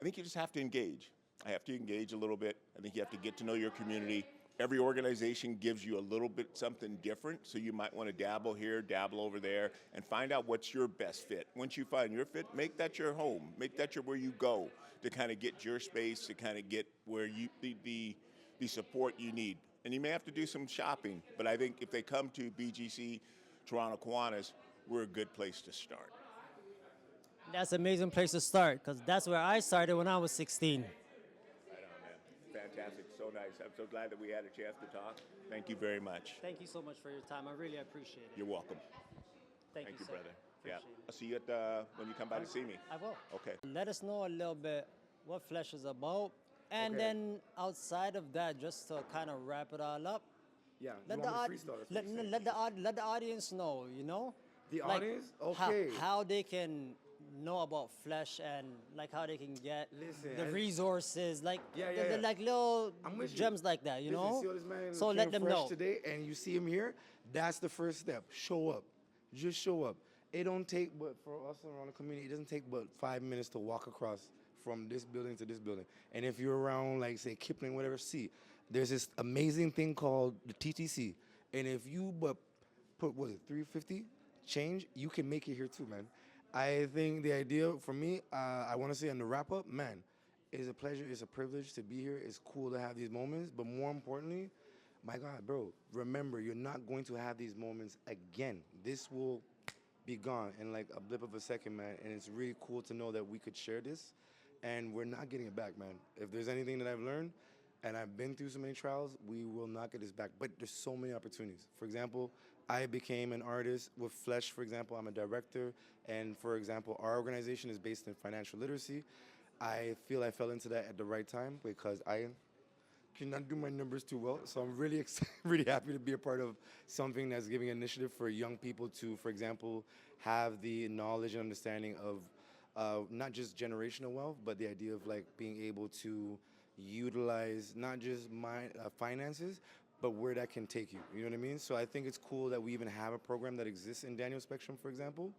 Speaker 11: I think you just have to engage. I have to engage a little bit. I think you have to get to know your community. Every organization gives you a little bit something different, so you might want to dabble here, dabble over there, and find out what's your best fit. Once you find your fit, make that your home. Make that where you go to kind of get your space, to kind of get where you the support you need. And you may have to do some shopping, but I think if they come to BGC, Toronto Kiwanis, we're a good place to start.
Speaker 2: That's an amazing place to start, because that's where I started when I was 16.
Speaker 11: Fantastic, so nice. I'm so glad that we had a chance to talk. Thank you very much.
Speaker 2: Thank you so much for your time. I really appreciate it.
Speaker 11: You're welcome.
Speaker 2: Thank you, sir.
Speaker 11: brother.
Speaker 2: Appreciate
Speaker 11: I'll see you when you come by to see me.
Speaker 2: I will.
Speaker 11: Okay.
Speaker 2: Let us know a little bit what Flesh is about. And then outside of that, just to kind of wrap it all up, let the audience know,
Speaker 12: The
Speaker 2: like
Speaker 12: audience? Okay.
Speaker 2: how they can know about Flesh, and like how they can get the resources, like like little gems like that,
Speaker 12: See how this man
Speaker 2: so
Speaker 12: came
Speaker 2: let them
Speaker 12: fresh
Speaker 2: know
Speaker 12: today, and you see him here. That's the first step. Show up. Just show up. It don't take, but for us around the community, it doesn't take but 5 minutes to walk across from this building to this building. And if you're around, like say Kipling, whatever, there's this amazing thing called the TTC. And if you put what is it, $350 change, you can make it here too, man. I think the idea for me, I want to say on the wrap up, man, it's a pleasure, it's a privilege to be here. It's cool to have these moments, but more importantly, my God, bro, remember, you're not going to have these moments again. This will be gone in like a blip of a second, man. And it's really cool to know that we could share this, and we're not getting it back, man. If there's anything that I've learned, and I've been through so many trials, we will not get this back. But there's so many opportunities. For example, I became an artist with Flesh, for example. I'm a director, and for example, our organization is based in financial literacy. I feel I fell into that at the right time because I cannot do my numbers too well. So I'm really really happy to be a part of something that's giving an initiative for young people to, for example, have the knowledge and understanding of not just generational wealth, but the idea of like being able to utilize not just my finances, but where that can take you. You know what I mean? So I think it's cool that we even have a program that exists in Daniel Spectrum, for example.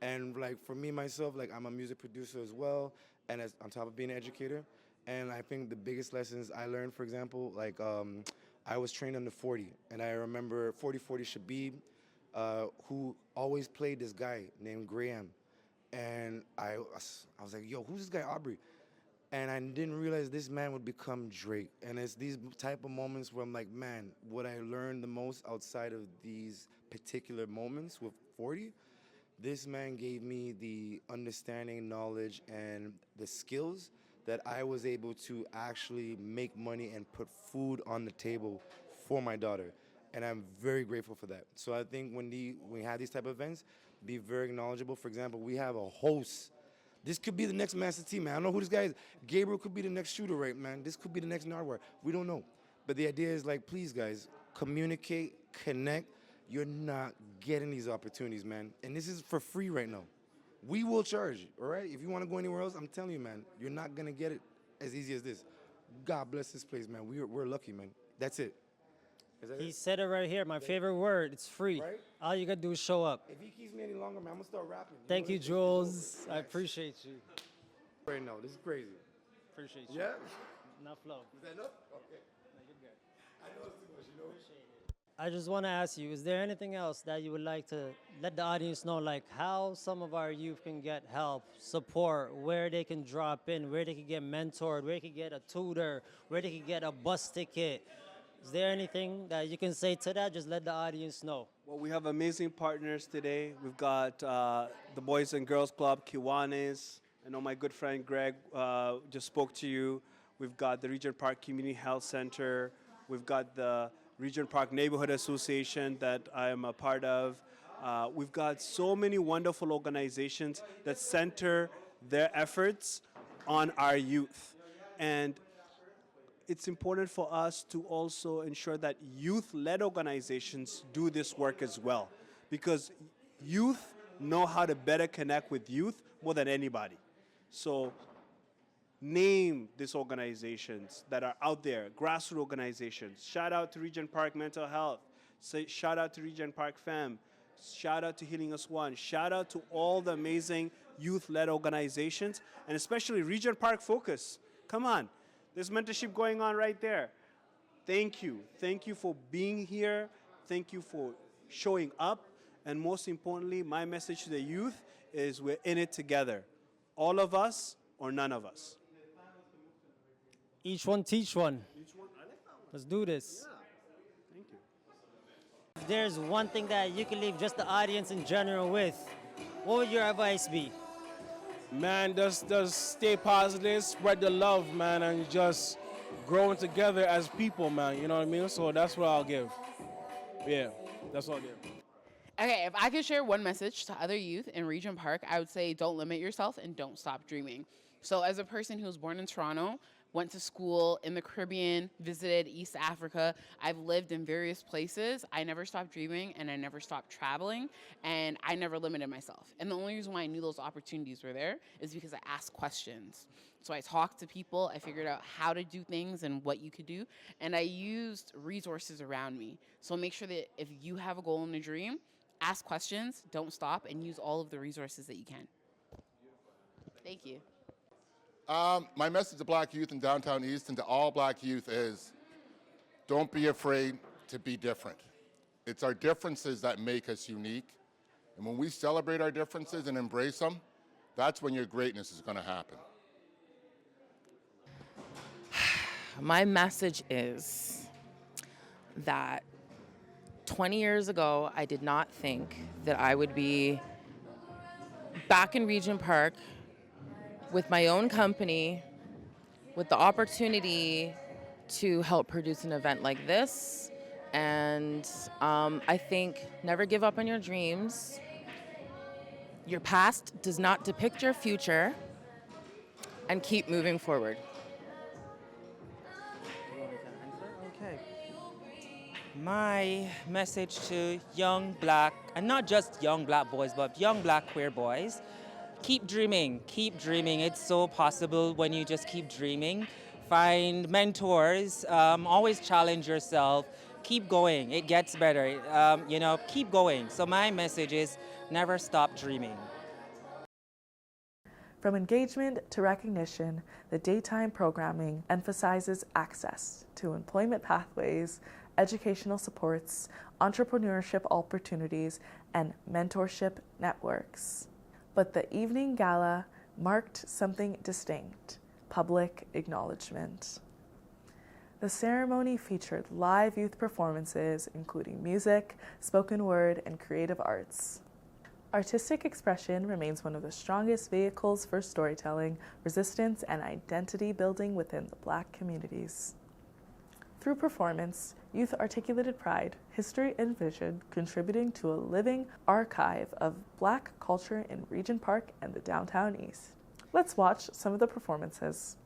Speaker 12: And like for me, myself, like I'm a music producer as well, and as on top of being an educator. And I think the biggest lessons I learned, for example, like I was trained under 40, and I remember 40-40 Shabib, who always played this guy named Graham. And I was like, yo, who's this guy, Aubrey? And I didn't realize this man would become Drake. And it's these type of moments where I'm like, man, what I learned the most outside of these particular moments with 40, this man gave me the understanding, knowledge, and the skills that I was able to actually make money and put food on the table for my daughter. And I'm very grateful for that. So I think when we have these type of events, be very knowledgeable. For example, we have a host. This could be the next Master T, man. I don't know who this guy is. Gabriel could be the next shooter, right, man? This could be the next Nardwar. We don't know. But the idea is like, please, guys, communicate, connect. You're not getting these opportunities, man. And this is for free right now. We will charge, all right? If you want to go anywhere else, I'm telling you, man, you're not going to get it as easy as this. God bless this place, man. We're lucky, man. That's it.
Speaker 2: He said it right here. My favorite word. It's free.
Speaker 12: Right?
Speaker 2: All you gotta do is show up.
Speaker 12: If he keeps me any longer, man, I'm going to start rapping.
Speaker 2: Thank you, Jules. I appreciate you.
Speaker 12: Right now, this is crazy.
Speaker 2: Appreciate you.
Speaker 12: Yeah?
Speaker 2: Enough love.
Speaker 12: Is that enough? Okay. I know it's too much, you know?
Speaker 2: I just want to ask you, is there anything else that you would like to let the audience know, like how some of our youth can get help, support, where they can drop in, where they can get mentored, where they can get a tutor, where they can get a bus ticket? Is there anything that you can say to that? Just let the audience know.
Speaker 5: Well, we have amazing partners today. We've got the Boys and Girls Club, Kiwanis. I know my good friend Greg just spoke to you. We've got the Regent Park Community Health Center. We've got the Regent Park Neighborhood Association that I am a part of. We've got so many wonderful organizations that center their efforts on our youth. And it's important for us to also ensure that youth-led organizations do this work as well, because youth know how to better connect with youth more than anybody. So name these organizations that are out there, grassroots organizations. Shout out to Regent Park Mental Health. Say, shout out to Regent Park Fam. Shout out to Healing Us One. Shout out to all the amazing youth-led organizations, and especially Regent Park Focus. Come on. There's mentorship going on right there. Thank you. Thank you for being here. Thank you for showing up. And most importantly, my message to the youth is we're in it together. All of us or none of us.
Speaker 2: Each one teach one. Let's do this.
Speaker 5: Thank you.
Speaker 2: If there's one thing that you can leave just the audience in general with, what would your advice be?
Speaker 14: Man, just stay positive, spread the love, man, and just growing together as people, man. You know what I mean? So that's what I'll give. Yeah, that's what I'll give.
Speaker 9: Okay, if I could share one message to other youth in Regent Park, I would say don't limit yourself and don't stop dreaming. So as a person who was born in Toronto, went to school in the Caribbean, visited East Africa. I've lived in various places. I never stopped dreaming and I never stopped traveling and I never limited myself. And the only reason why I knew those opportunities were there is because I asked questions. So I talked to people, I figured out how to do things and what you could do, and I used resources around me. So make sure that if you have a goal and a dream, ask questions, don't stop, and use all of the resources that you can. Thank you.
Speaker 10: My message to Black youth in downtown East and to all Black youth is don't be afraid to be different. It's our differences that make us unique. And when we celebrate our differences and embrace them, that's when your greatness is going to happen.
Speaker 13: My message is that 20 years ago, I did not think that I would be back in Regent Park with my own company, with the opportunity to help produce an event like this. And I think never give up on your dreams. Your past does not depict your future, and keep moving forward.
Speaker 15: Okay. My message to young Black, and not just young Black boys, but young Black queer boys, keep dreaming, keep dreaming. It's so possible when you just keep dreaming. Find mentors, always challenge yourself, keep going, it gets better, keep going. So my message is never stop dreaming.
Speaker 1: From engagement to recognition, the daytime programming emphasizes access to employment pathways educational supports, entrepreneurship opportunities, and mentorship networks. But the evening gala marked something distinct: public acknowledgement. The ceremony featured live youth performances, including music, spoken word, and creative arts. Artistic expression remains one of the strongest vehicles for storytelling, resistance, and identity building within the Black communities. Through performance, youth articulated pride, history, and vision, contributing to a living archive of Black culture in Regent Park and the downtown East. Let's watch some of the performances.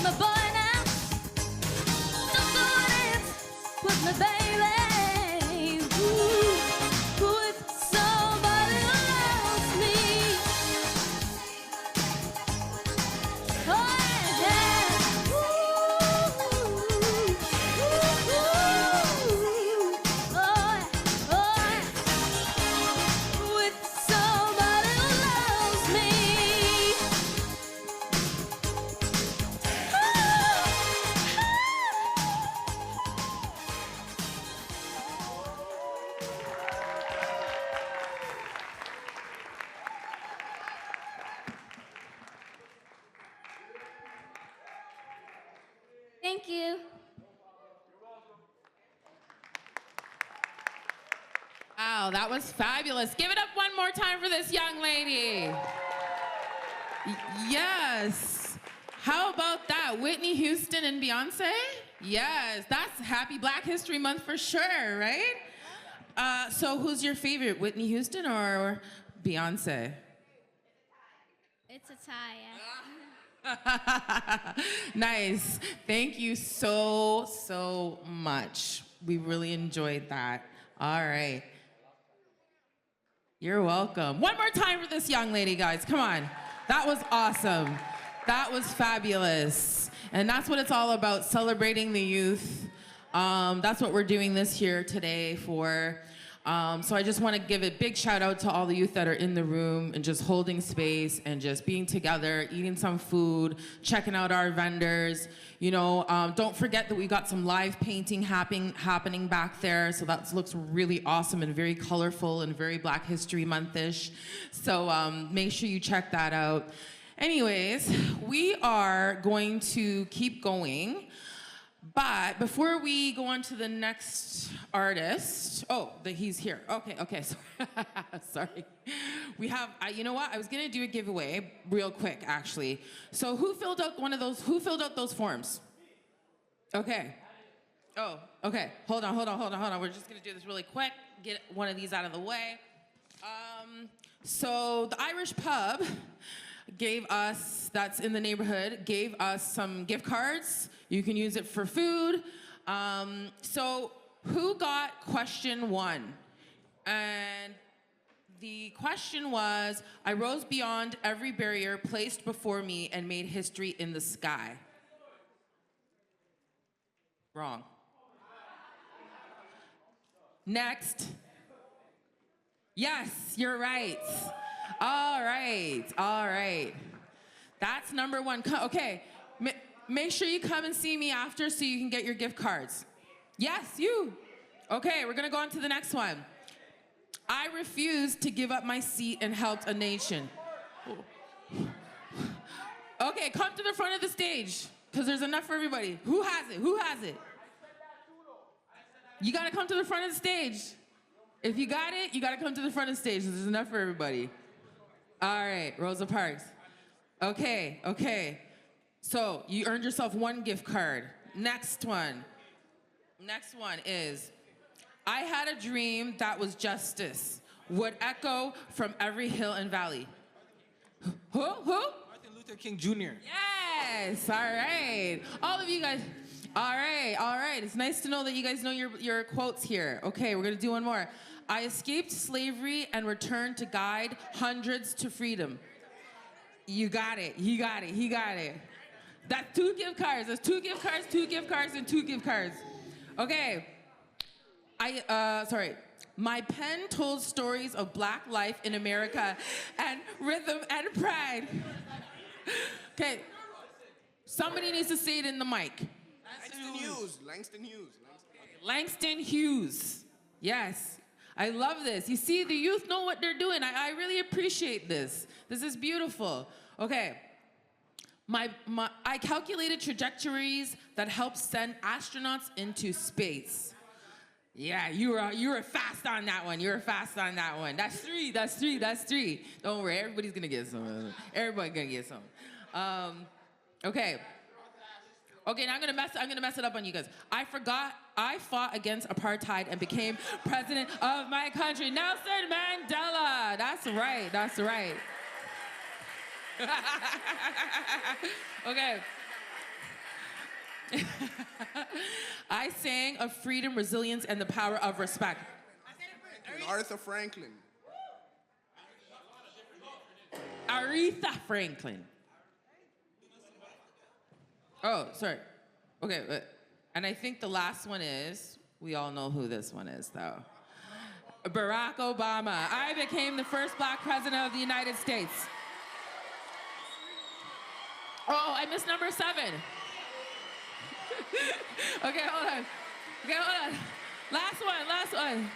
Speaker 16: my boy now. Don't go and dance with my baby. Ooh, with somebody who loves me. Oh yeah. Ooh, oh yeah. With somebody who loves me. Thank you.
Speaker 17: Wow, that was fabulous. Give it up one more time for this young lady. Yes. How about that? Whitney Houston and Beyonce? Yes, that's Happy Black History Month for sure, right? So who's your favorite, Whitney Houston or Beyonce?
Speaker 16: It's a tie, yeah.
Speaker 17: Nice. Thank you so much. We really enjoyed that. All right. You're welcome. One more time for this young lady, guys. Come on. That was awesome. That was fabulous. And that's what it's all about, celebrating the youth. That's what we're doing this here today for. So I just want to give a big shout out to all the youth that are in the room and just holding space and just being together, eating some food, checking out our vendors. You know, don't forget that we got some live painting happening back there. So that looks really awesome and very colorful and very Black History Month-ish. So make sure you check that out. Anyways, we are going to keep going. But before we go on to the next artist, he's here. Okay, sorry. We have, you know what? I was gonna do a giveaway real quick, actually. So who filled out those forms? Okay. Oh, okay. Hold on. We're just gonna do this really quick. Get one of these out of the way. So the Irish pub gave us, that's in the neighborhood, gave us some gift cards. You can use it for food. So who got question 1? And the question was, I rose beyond every barrier placed before me and made history in the sky. Wrong. Next. Yes, you're right. All right. That's number 1. Okay, make sure you come and see me after so you can get your gift cards. Yes, you. Okay, we're gonna go on to the next one. I refused to give up my seat and helped a nation. Okay, come to the front of the stage, because there's enough for everybody. Who has it? You gotta come to the front of the stage. If you got it, you gotta come to the front of the stage. There's enough for everybody. All right, Rosa Parks. Okay. So you earned yourself 1 gift card. Next one is, I had a dream that was justice, would echo from every hill and valley. Who?
Speaker 18: Martin Luther King Jr.
Speaker 17: Yes, all right. All of you guys, all right. It's nice to know that you guys know your quotes here. Okay, we're gonna do one more. I escaped slavery and returned to guide hundreds to freedom. You got it. He got it. That's 2 gift cards. There's 2 gift cards, 2 gift cards, and 2 gift cards. Okay. My pen told stories of Black life in America and rhythm and pride. Okay. Somebody needs to say it in the mic. Langston Hughes. Yes. I love this. You see, the youth know what they're doing. I really appreciate this. This is beautiful. Okay. I calculated trajectories that help send astronauts into space. Yeah, you were fast on that one. That's three. Don't worry, everybody's gonna get some. Okay. Okay, now I'm gonna mess it up on you guys. I fought against apartheid and became president of my country, Nelson Mandela. That's right. Okay. I sang of freedom, resilience, and the power of respect.
Speaker 19: Aretha Franklin.
Speaker 17: Aretha Franklin. Oh, sorry. Okay, and I think the last one is, we all know who this one is, though. Barack Obama. I became the first black president of the United States. Oh, I missed number 7. Okay, hold on. Last one.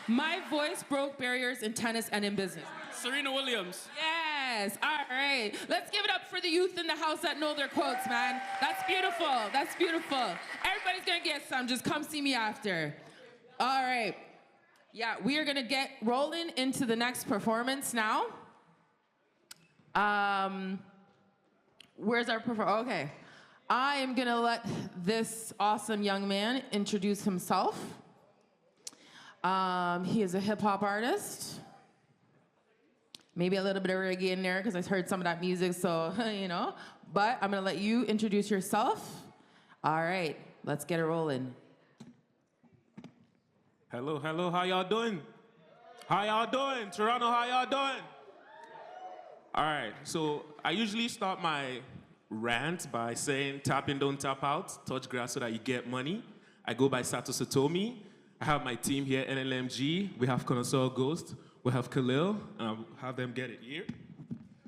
Speaker 17: My voice broke barriers in tennis and in business.
Speaker 8: Serena Williams.
Speaker 17: Yes, all right. Let's give it up for the youth in the house that know their quotes, man. That's beautiful. Everybody's gonna get some. Just come see me after. All right. Yeah, we are gonna get rolling into the next performance now. Where's our performer? Okay. I am gonna let this awesome young man introduce himself. He is a hip hop artist. Maybe a little bit of reggae in there because I heard some of that music, so, you know. But I'm gonna let you introduce yourself. All right, let's get it rolling.
Speaker 20: Hello, how y'all doing? Toronto, how y'all doing? All right, so I usually start my rant by saying tap in, don't tap out, touch grass so that you get money. I go by Sato Satomi. I have my team here, NLMG. We have Connoisseur Ghost. We have Khalil. I'll have them get it here.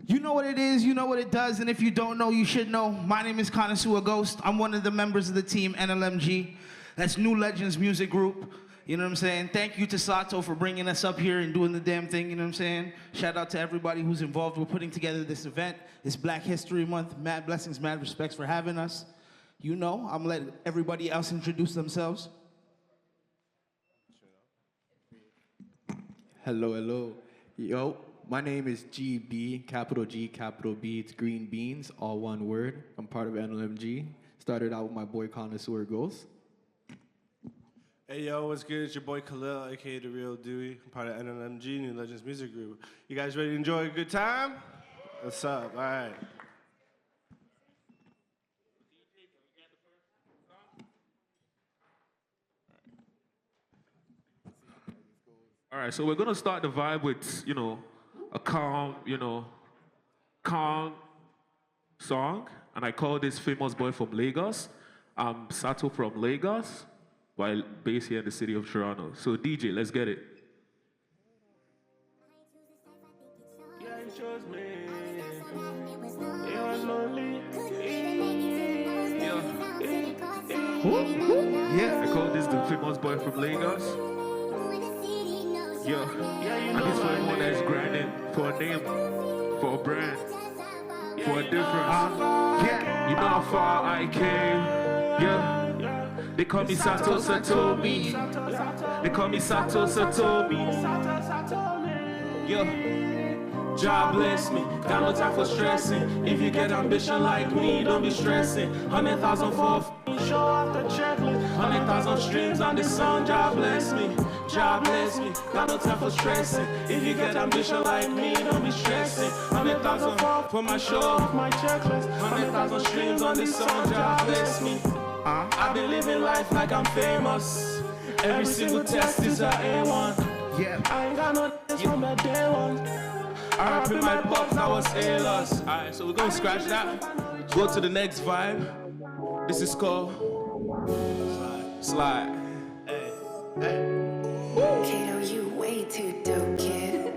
Speaker 19: You know what it is, you know what it does, and if you don't know, you should know. My name is Connoisseur Ghost. I'm one of the members of the team, NLMG. That's New Legends Music Group. You know what I'm saying? Thank you to Sato for bringing us up here and doing the damn thing, you know what I'm saying? Shout out to everybody who's involved with putting together this event. It's Black History Month. Mad blessings, mad respects for having us. You know, I'm gonna let everybody else introduce themselves.
Speaker 21: Hello. Yo, my name is GB, capital G, capital B. It's Green Beans, all one word. I'm part of NLMG. Started out with my boy Connoisseur Ghost.
Speaker 22: Hey yo, what's good? It's your boy Khalil, aka The Real Dewey. I'm part of NLMG, New Legends Music Group. You guys ready to enjoy a good time? What's up? All right.
Speaker 20: All right, so we're gonna start the vibe with, a calm song, and I call this Famous Boy from Lagos. I'm Sato from Lagos, while based here in the city of Toronto. So DJ, let's get it.
Speaker 22: Yeah, you chose me. It was lonely.
Speaker 20: Yeah, I call this the Famous Boy from Lagos. Yeah, and this for everyone that's grinding for a name, for a brand, for a difference. Yeah, you know how far I came. Yeah, they call me Sato Satomi. They call me Sato Satomi. Yeah, God bless me. Got no time for stressing. If you get ambition like me, don't be stressing. 100,000 for show off the checklist. 100,000 streams on this song. God bless me. God bless me. Got no time for stressing. If you get ambition like me, don't be stressing. 100,000 for my show off my checklist. 100,000 streams on this song. God bless me. I've been living life like I'm famous. Every single test is a A1. Yeah. I ain't got no from the day one. I rap in my box, I was A-less. Alright, so we're gonna scratch that. Go to the next vibe. This is called Slide. Hey.
Speaker 23: Kato, you way too dope, kid.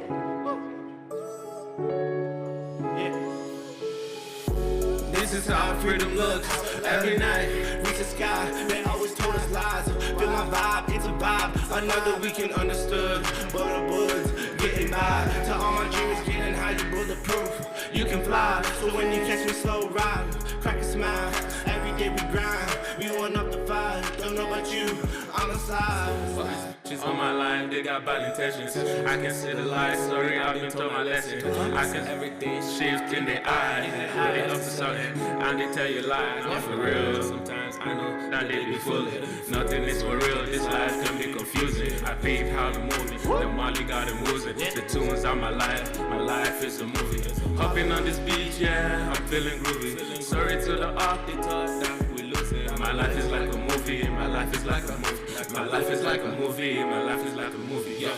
Speaker 22: This is how freedom looks. Every night, reach the sky. They always told us lies. Feel my vibe, it's a vibe. Another weekend understood. But the bullets getting by. To all my dreams, getting high, you bulletproof. You can fly. So when you catch me slow ride, crack a smile. Every day we grind. We want up the fight. Don't know about you, I'm aside.
Speaker 20: She's on my line, they got bad intentions. I can see the light, sorry, I've been told my lesson. I can everything shift in their eyes. They up to something, and they tell you lies. Not for real, sometimes I know that they be fooling. Nothing is for real, this life can be confusing. I think how the movie, the Molly got them losing. The tunes are my life is a movie. Hopping on this beach, yeah, I'm feeling groovy. Sorry to the art, they thought that we losing. My My life is like a movie. My life is like a movie. My life is like a movie. My life is like a movie. Yeah,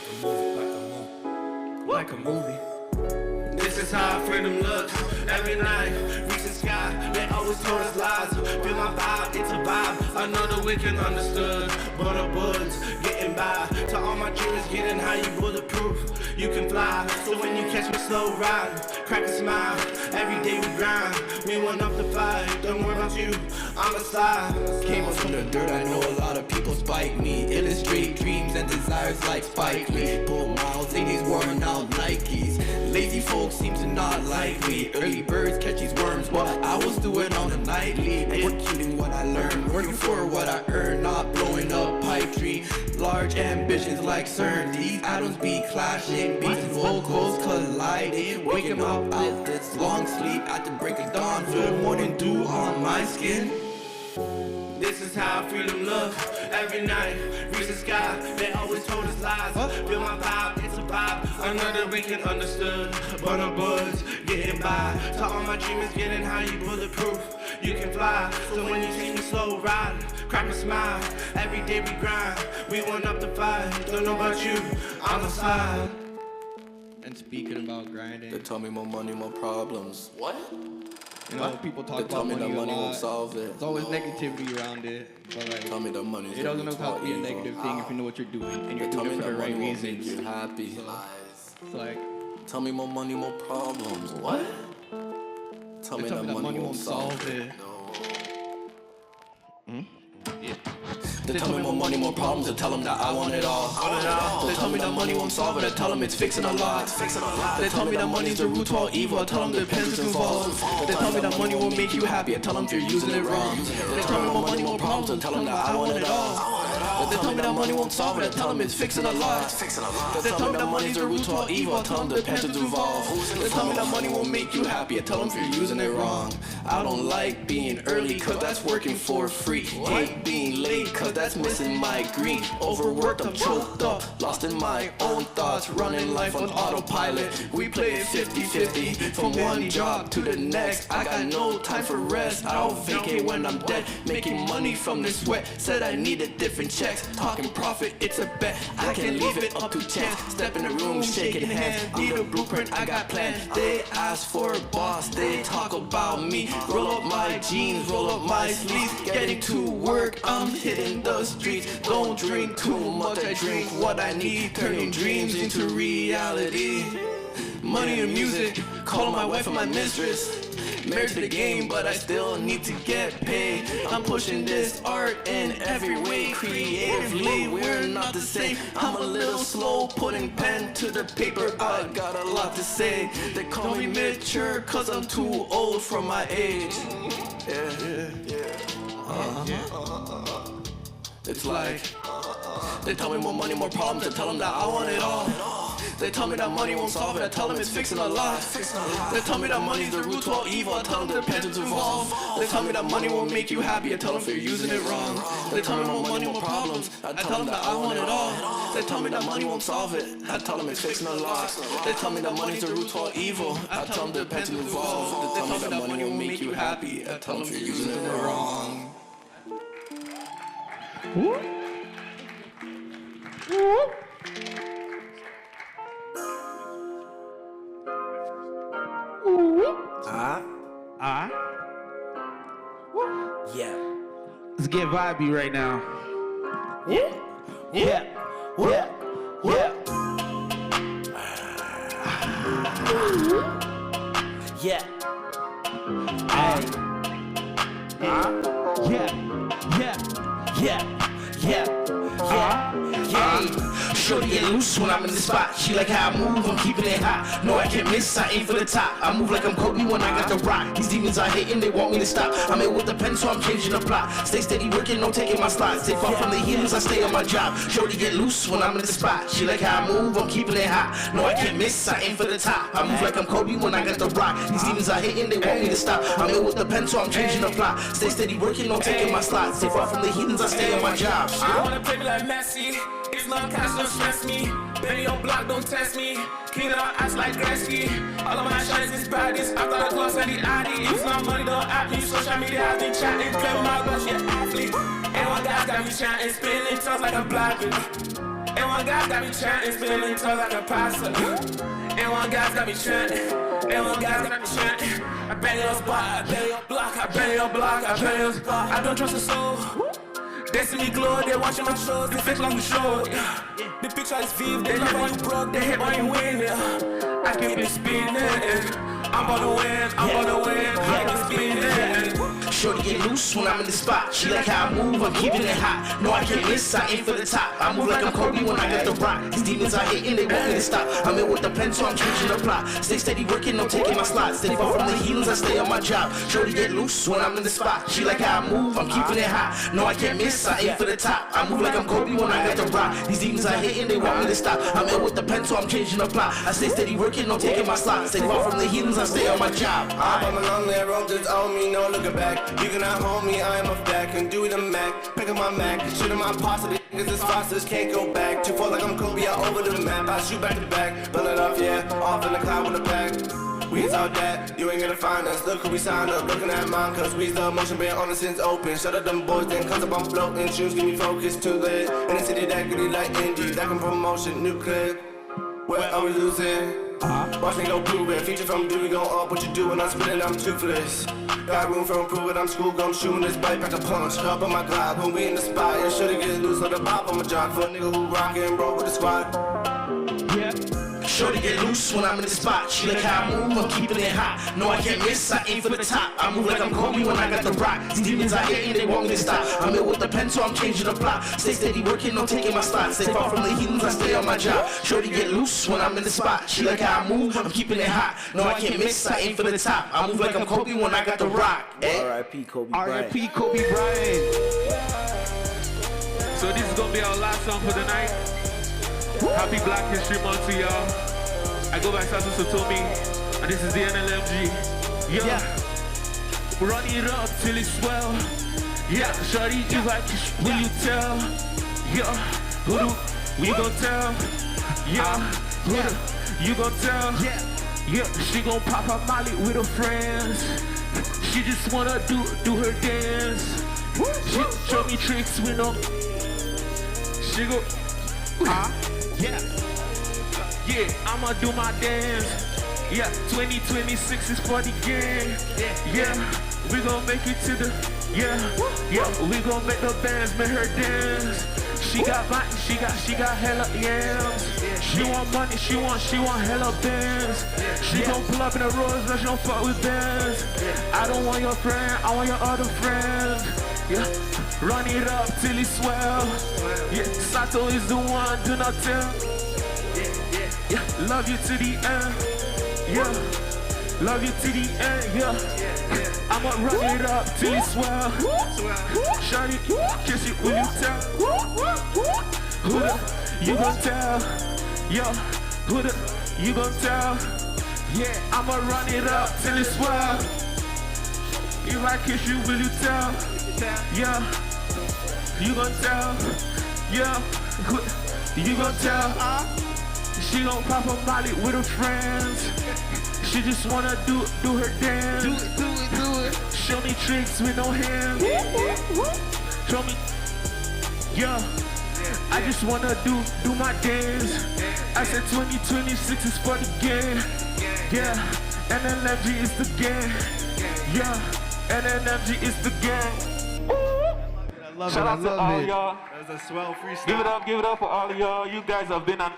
Speaker 20: like a movie.
Speaker 22: This is how freedom looks. Every night, reach the sky. They always told us lies. Feel my vibe, it's a vibe. I know the wicked understood, but the bullets getting by. To all my dreamers, getting high, you bulletproof. You can fly. So when you catch me slow riding, crack a smile. Every day we grind. We went up the fight. Don't worry about you. I'm a slide.
Speaker 3: Came up from the dirt. I know a lot of people spite me. Illustrate dreams and desires like Spike Lee. Pull miles in these worn out Nikes. Lazy folks seem to not like me. Early birds catch these worms, but I was doing on the nightly. Executing what I learned, working for what I earned, not blowing up pipe dream. Large ambitions like CERN. These atoms be clashing, beats and vocals colliding. Waking up out this long sleep at the break of dawn. Feel morning dew on my skin.
Speaker 22: This is how freedom looks. Every night, reach the sky. They always told us lies. Feel my vibe, it's a vibe. I know that we can understood, but the bullets getting by. To all my dreamers, getting high, you bulletproof. You can fly. So when you see me slow riding, crack a smile. Every day we grind. We went up the fight. Don't know about you, I'm a slide.
Speaker 21: And speaking about grinding,
Speaker 3: They tell me more money, more problems. What?
Speaker 21: you know, people talk
Speaker 3: They tell
Speaker 21: about
Speaker 3: me
Speaker 21: money
Speaker 3: that
Speaker 21: a
Speaker 3: money won't
Speaker 21: lot.
Speaker 3: solve it.
Speaker 21: There's always negativity around it, but like,
Speaker 3: Tell me that money's
Speaker 21: it doesn't have to be a negative thing if you know what you're doing and you're
Speaker 3: Tell
Speaker 21: doing
Speaker 3: me
Speaker 21: it for
Speaker 3: that
Speaker 21: the right
Speaker 3: money won't make
Speaker 21: reasons.
Speaker 3: you happy.
Speaker 21: It's like,
Speaker 3: Tell me more money, more problems. What? Tell me that money won't solve it. They tell me more money, more problems. I tell them that I want it all. They tell me that money won't solve it. I tell them it's fixing a lot. They tell me that money's the root to all evil. I tell them the depends involved. They tell me that money won't make you happy. I tell them you're using it wrong. They tell me more money, more problems. I tell them that I want it all. They tell me that money won't solve it. I tell them it's fixing a lot. They tell me that money's the root to all evil. I tell them the depends involved. They tell me that money won't make you happy. I tell them you're using it wrong. I don't like being early, cause that's working for free. Hate being late, cause that's missing my green. Overworked, I'm choked up, lost in my own thoughts, running life on autopilot. We play it 50-50, from one job to the next. I got no time for rest, I'll vacate when I'm dead. Making money from the sweat, said I needed different checks. Talking profit, it's a bet, I can leave it up to chance. Step in the room, shaking hands, need a blueprint, I got plans. They ask for a boss, they talk about me. Roll up my jeans, roll up my sleeves, getting to work, I'm hitting the streets. Don't drink too much, I drink what I need, turning dreams into reality. Money and music, calling my wife and my mistress. Married to the game, but I still need to get paid. I'm pushing this art in every way, creatively, we're not the same. I'm a little slow, putting pen to the paper, I got a lot to say. They call me mature, cause I'm too old for my age. It's like, they tell me more money, more problems, I tell them that I want it all. They tell me that money won't solve it, I tell them it's fixing a lot. They tell me that money's the root to all evil, I tell them the depends involved. They tell me that money won't make you happy, I tell them you're using it wrong. They tell me more money, more problems, I tell them that I want it all. They tell me that money won't solve it, I tell them it's fixing a lot. They tell me that money's the root to all evil, I tell them the depends involved. They tell me that money won't make you happy, I tell them you're using it wrong.
Speaker 19: Yeah. Let's get vibey right now. Yeah. Yeah. Yeah. Yeah. Yeah. Hey. Yeah. Yeah. Shorty get loose when I'm in the spot. She like how I move, I'm keeping it hot. No, I can't miss, I aim for the top. I move like I'm Kobe when I got the rock. These demons are hating, they want me to stop. I'm in with the pen, so I'm changing the plot. Stay steady working, no taking my slots. Stay far from the healers, I stay on my job. Shorty get loose when I'm in the spot. She like how I move, I'm keeping it hot. No, I can't miss, I aim for the top. I move like I'm Kobe when I got the rock. These demons are hating, they want me to stop. I'm in with the pen, so I'm changing the plot. Stay steady working, no taking my slots. Stay far from the heathens, I stay on my job.
Speaker 20: I wanna play me like Messi. It's not cash, don't stress me. Baby on block, don't test me. Clean up, ass like Gretzky. All of my shines is baddies. After the class and the addy. It's not money, don't act me. Social media has been chatting. Play with my rush, yeah, athlete.
Speaker 22: me chanting, spinning toes like a blacker. And one guy's got me chanting, spinning toes like a pasta. And one guy's got me chanting, and one guy's got me chanting. I bang your spot, I bang your block, I bang your block, I bang your spot. I don't trust a soul. They see me glow, they watching my shows, they fix like we show. The picture is vivid, they love when you broke, they hate when you win. I keep it spinning. I'm gonna win, I'm gonna win, I keep it spinning.
Speaker 19: Shorty get loose when I'm in the spot. She like how I move, I'm keeping it hot. No, I can't miss, I aim for the top. I move like I'm Kobe when I got the rock. These demons are hitting, they want me to stop. I'm in with the pen, so I'm changing the plot. Stay steady working, no taking my slots. Stay far from the healings, I stay on my job. Shorty get loose when I'm in the spot. She like how I move, I'm keeping it hot. No, I can't miss, I aim for the top. I move like I'm Kobe when I got the rock. These demons are hitting, they want me to stop. I'm in with the pen, so I'm changing the plot. I stay steady working, no taking my slots. Stay far from the healings, I stay on my job.
Speaker 22: I'm a long leg rope that's on me, no looking back. You cannot hold me, I am a fact. Can do it a Mac, pick up my Mac. Shit in my pasta, the niggas is fosters, can't go back. Too far like I'm Kobe, I over the map. I shoot back to back, burn it off, yeah. Off in the cloud with a pack. We out that, you ain't gonna find us. Look who we signed up, looking at mine, cause we the motion been on the since open. Shut up them boys, then cause up I'm floating. Shoes give me focus, too lit. In the city that giddy like Indy, that can promotion, new clip. Where are we losing? Watch me go prove it. Feature from Dewey go up. What you do when I'm spitting, I'm toothless. Got room for improvement, I'm school gum shooting this bite back to punch. Up on my glide, when we in the spot, and shoulda get loose on the bop on my jock. For a nigga who rock and roll with the squad.
Speaker 19: Yeah. Shorty get loose when I'm in the spot. She like how I move, I'm keeping it hot. No, I can't miss, I aim for the top. I move like I'm Kobe when I got the rock. These demons are hitting, they want me to stop. I'm in with the pen, so I'm changing the plot. Stay steady working, no taking my slots. Stay far from the heathens, I stay on my job. Shorty get loose when I'm in the spot. She like how I move, I'm keeping it hot. No, I can't miss, I aim for the top. I move like I'm Kobe when I got the rock.
Speaker 22: R.I.P. Kobe Bryant.
Speaker 19: R.I.P. Kobe Bryant.
Speaker 20: So this is gonna be our last song for the night. Happy Black History Month to y'all. I go by Sasu Sotomi, and this is the NLMG. Yeah. Run it up till it swell. Yeah, shorty, you like it, will you tell? Yeah, who do you gon' tell? Yeah, who do you gon' tell? Yeah, she gon' pop her molly with her friends. She just wanna do her dance. She show me tricks with no. She go, yeah, I'ma do my dance. Yeah, 2026 is for the game. Yeah, we gon' make it to the. Yeah, we gon' make the bands make her dance. She got money, she got hella yams. She want money, she want hella bands. She gon' pull up in the roads, but she don't fuck with bands. I don't want your friend, I want your other friends. Yeah, run it up till it swell. Yeah, Sato is the one, do not tell. Yeah, love you to the end. Yeah, love you to the end. Yeah, I'ma run it up till it swell. Shawty, kiss you, will you tell? Who the you gon' tell? Yeah, who the you gon' tell? Yeah, I'ma run it up till it swell. If I kiss you, will you tell? Yeah, you gon' tell? Yeah, who you gon' tell? She gon' pop a molly with her friends. She just wanna do her dance. Do it. Show me tricks with no hands. Show me, yeah. I just wanna do my dance. I said 2026 is for the game. Yeah, NLMG is the game. Yeah, NLMG is the game. Shout out to all y'all.
Speaker 22: That was a swell freestyle.
Speaker 20: Give it up for all of y'all. You guys have been a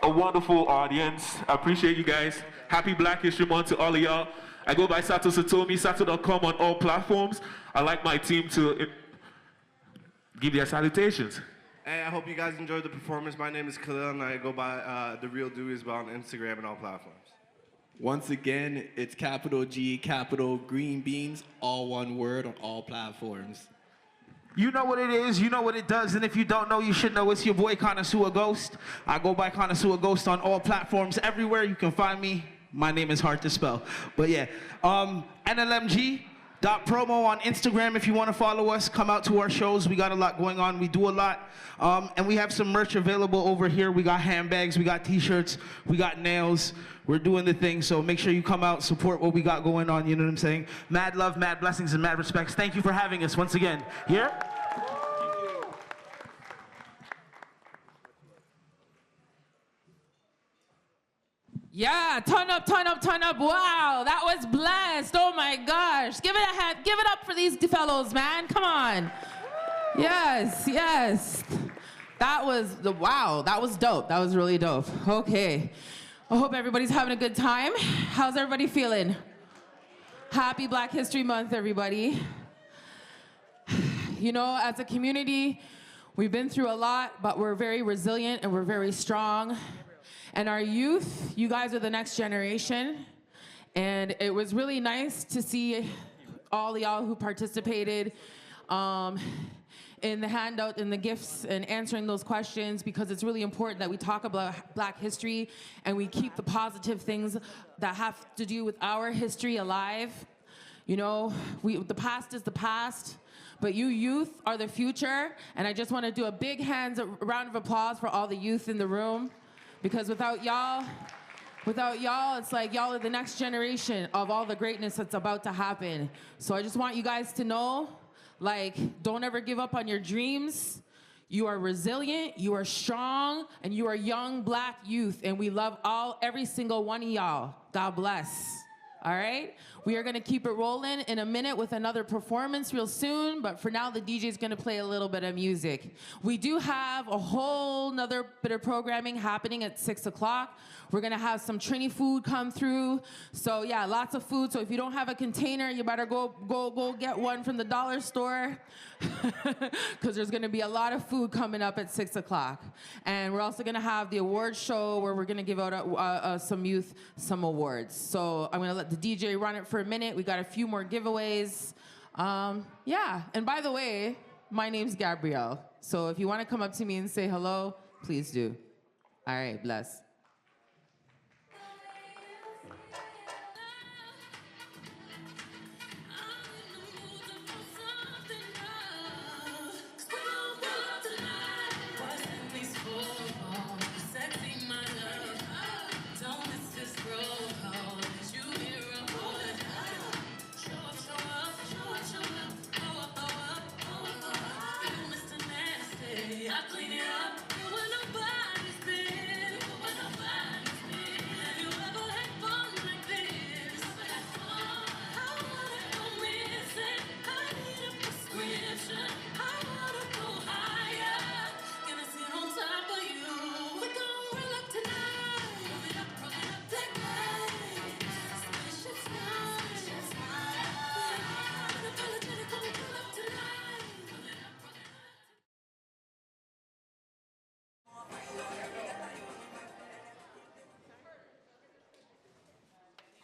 Speaker 20: wonderful audience. I appreciate you guys. Happy Black History Month to all of y'all. I go by Sato Satomi, sato.com on all platforms. I like my team to give their salutations.
Speaker 22: Hey, I hope you guys enjoyed the performance. My name is Khalil, and I go by The Real Dewey as well on Instagram and all platforms.
Speaker 21: Once again, it's capital G, capital Green Beans, all one word on all platforms.
Speaker 19: You know what it is, you know what it does, and if you don't know, you should know. It's your boy Connoisseur Ghost. I go by Connoisseur Ghost on all platforms. Everywhere you can find me. My name is hard to spell. But yeah, NLMG.promo on Instagram if you want to follow us. Come out to our shows. We got a lot going on. We do a lot. And we have some merch available over here. We got handbags, we got t-shirts, we got nails. We're doing the thing, so make sure you come out, support what we got going on, you know what I'm saying? Mad love, mad blessings, and mad respects. Thank you for having us once again. Here?
Speaker 17: Yeah, turn up, turn up, turn up. Wow, that was blessed. Oh my gosh. Give it a hand. Give it up for these fellows, man. Come on. Yes, yes. That was wow. That was dope. That was really dope. Okay. I hope everybody's having a good time. How's everybody feeling? Happy Black History Month, everybody. You know, as a community, we've been through a lot, but we're very resilient and we're very strong. And our youth, you guys are the next generation. And it was really nice to see all y'all who participated in the handout and the gifts and answering those questions, because it's really important that we talk about Black history and we keep the positive things that have to do with our history alive. You know, the past is the past, but you youth are the future. And I just want to do a big round of applause for all the youth in the room. Because without y'all, it's like y'all are the next generation of all the greatness that's about to happen. So I just want you guys to know, like, don't ever give up on your dreams. You are resilient, you are strong, and you are young Black youth. And we love every single one of y'all. God bless. All right? We are gonna keep it rolling in a minute with another performance real soon, but for now, the DJ's gonna play a little bit of music. We do have a whole nother bit of programming happening at 6 o'clock. We're gonna have some Trini food come through. So yeah, lots of food. So if you don't have a container, you better go get one from the dollar store, because there's gonna be a lot of food coming up at 6 o'clock. And we're also gonna have the award show where we're gonna give out some youth some awards. So I'm gonna let the DJ run it for a minute. We got a few more giveaways. Yeah, and by the way, my name's Gabrielle. So if you wanna come up to me and say hello, please do. All right, bless.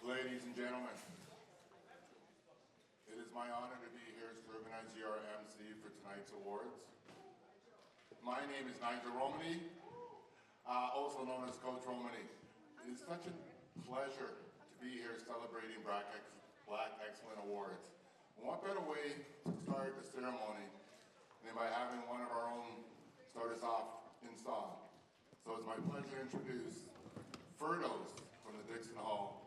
Speaker 10: Ladies and gentlemen, it is my honor to be here serving as your MC for tonight's awards. My name is Nigel Romany, also known as Coach Romany. It is such a pleasure to be here celebrating Black Excellent Awards. And what better way to start the ceremony than by having one of our own start us off in song. So it's my pleasure to introduce Ferdos from the Dixon Hall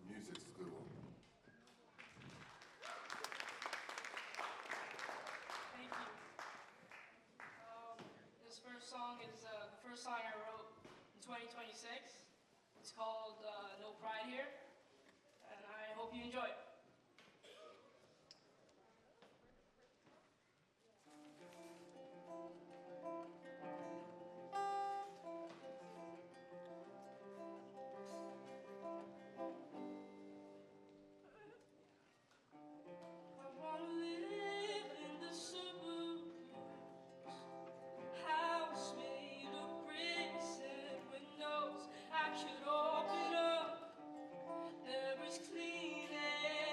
Speaker 10: Music School.
Speaker 4: Thank you. This first song is the first song I wrote in 2026. It's called No Pride Here, and I hope you enjoy it. Open up, there is clean air.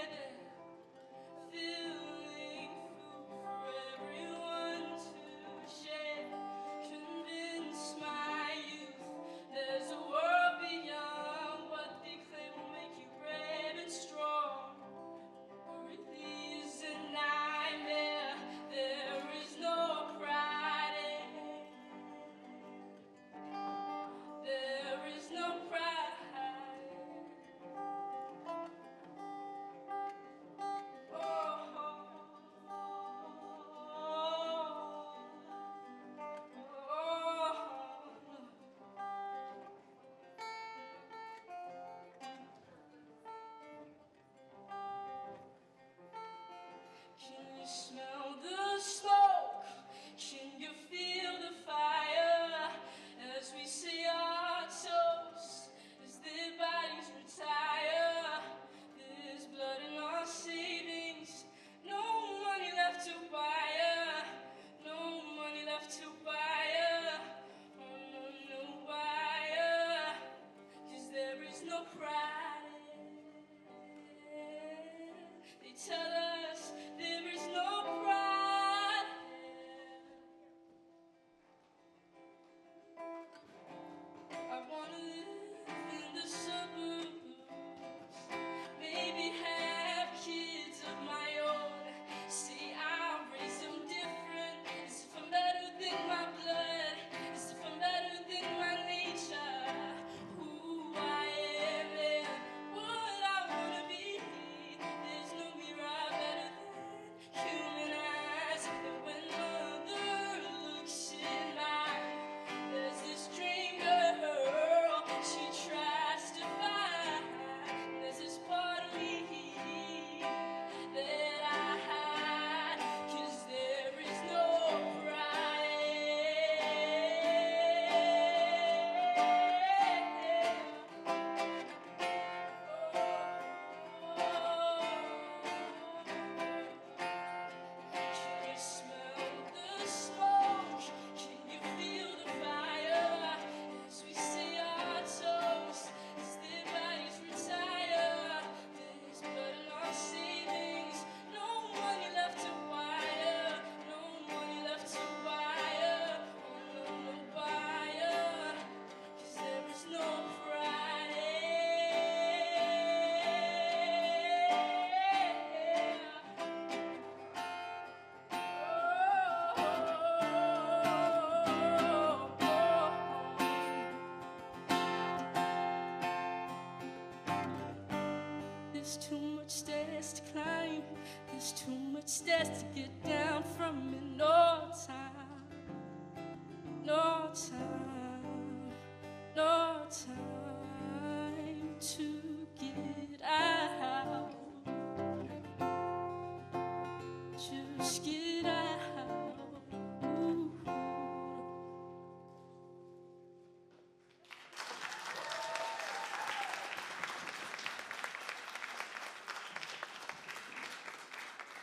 Speaker 4: There's too much stairs to climb. There's too much stairs to get down from. And no time, no time, no time to get out. Just get out. Ooh.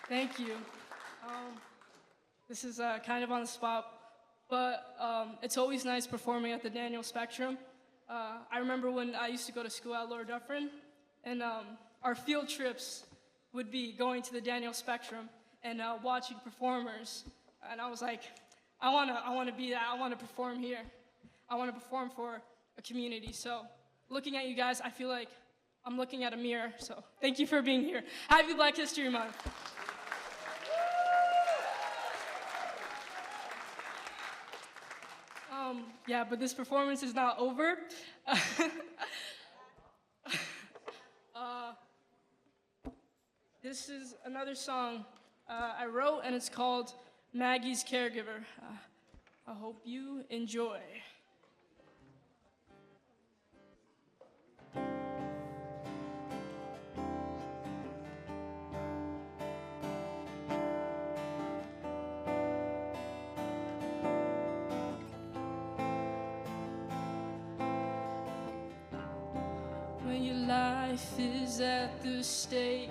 Speaker 4: Thank you. This is kind of on the spot, but it's always nice performing at the Daniel Spectrum. I remember when I used to go to school at Lower Dufferin, and our field trips would be going to the Daniel Spectrum and watching performers. And I was like, I want to be that. I want to perform here. I want to perform for a community. So looking at you guys, I feel like I'm looking at a mirror. So thank you for being here. Happy Black History Month. Yeah, but this performance is not over. This is another song I wrote, and it's called Maggie's Caregiver. I hope you enjoy. When your life is at the stake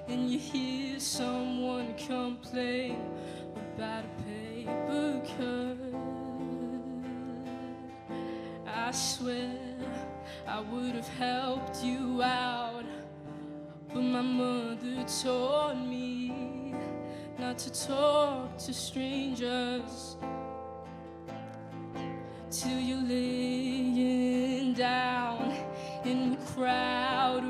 Speaker 4: and you hear someone complain about a paper cut, I swear I would have helped you out, but my mother taught me not to talk to strangers till you're laying down in the crowd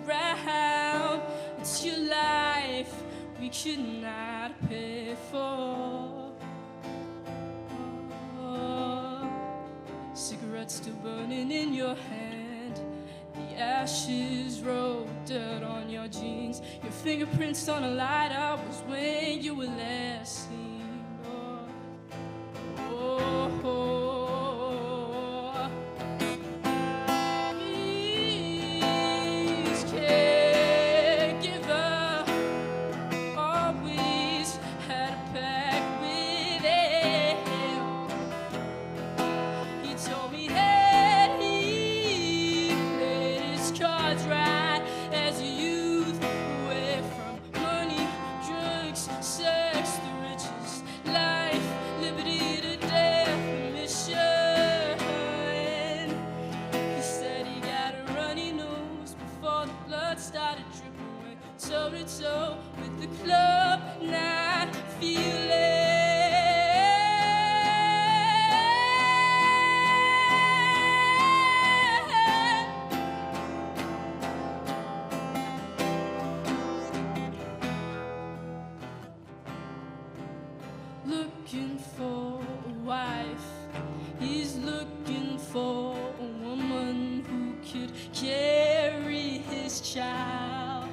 Speaker 4: around. It's your life we could not pay for. Cigarettes still burning in your hand, the ashes rolled dirt on your jeans, your fingerprints on a lighter was when you were last seen. Oh, oh, oh. Toe with the club, not feeling. Looking for a wife, he's looking for a woman who could carry his child.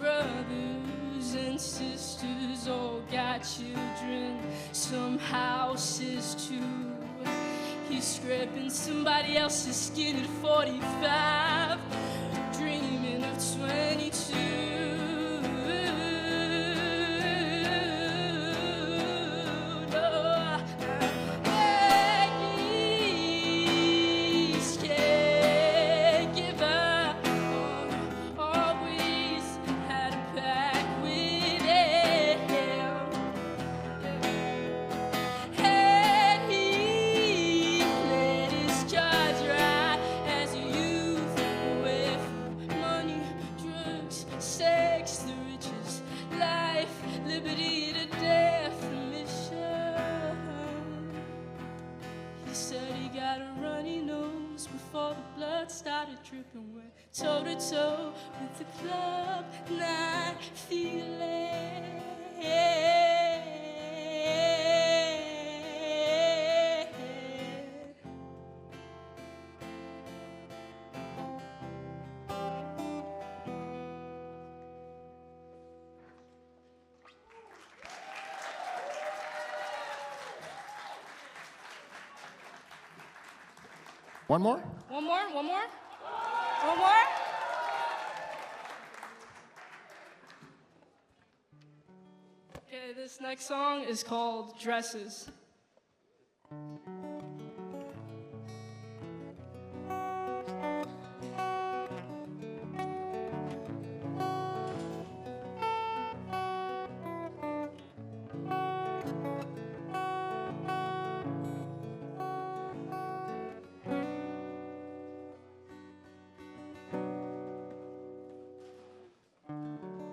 Speaker 4: Brothers and sisters all got children, some houses too. He's scraping somebody else's skin at 45, dreaming of 22. Started dripping, we're toe to toe with the club, not feeling.
Speaker 10: One more?
Speaker 4: One more? One more? One more? Okay, this next song is called Dresses.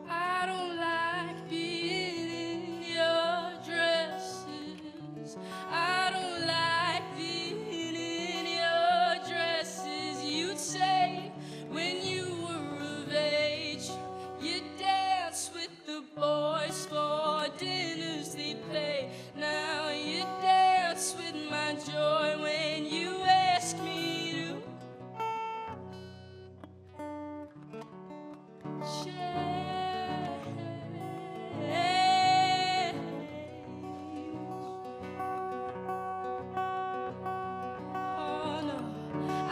Speaker 4: I don't like being in your dresses. I don't like being in your dresses. You'd say when you were of age, you danced with the boys for dinners they'd pay. Now you dance with my joy when you ask me to.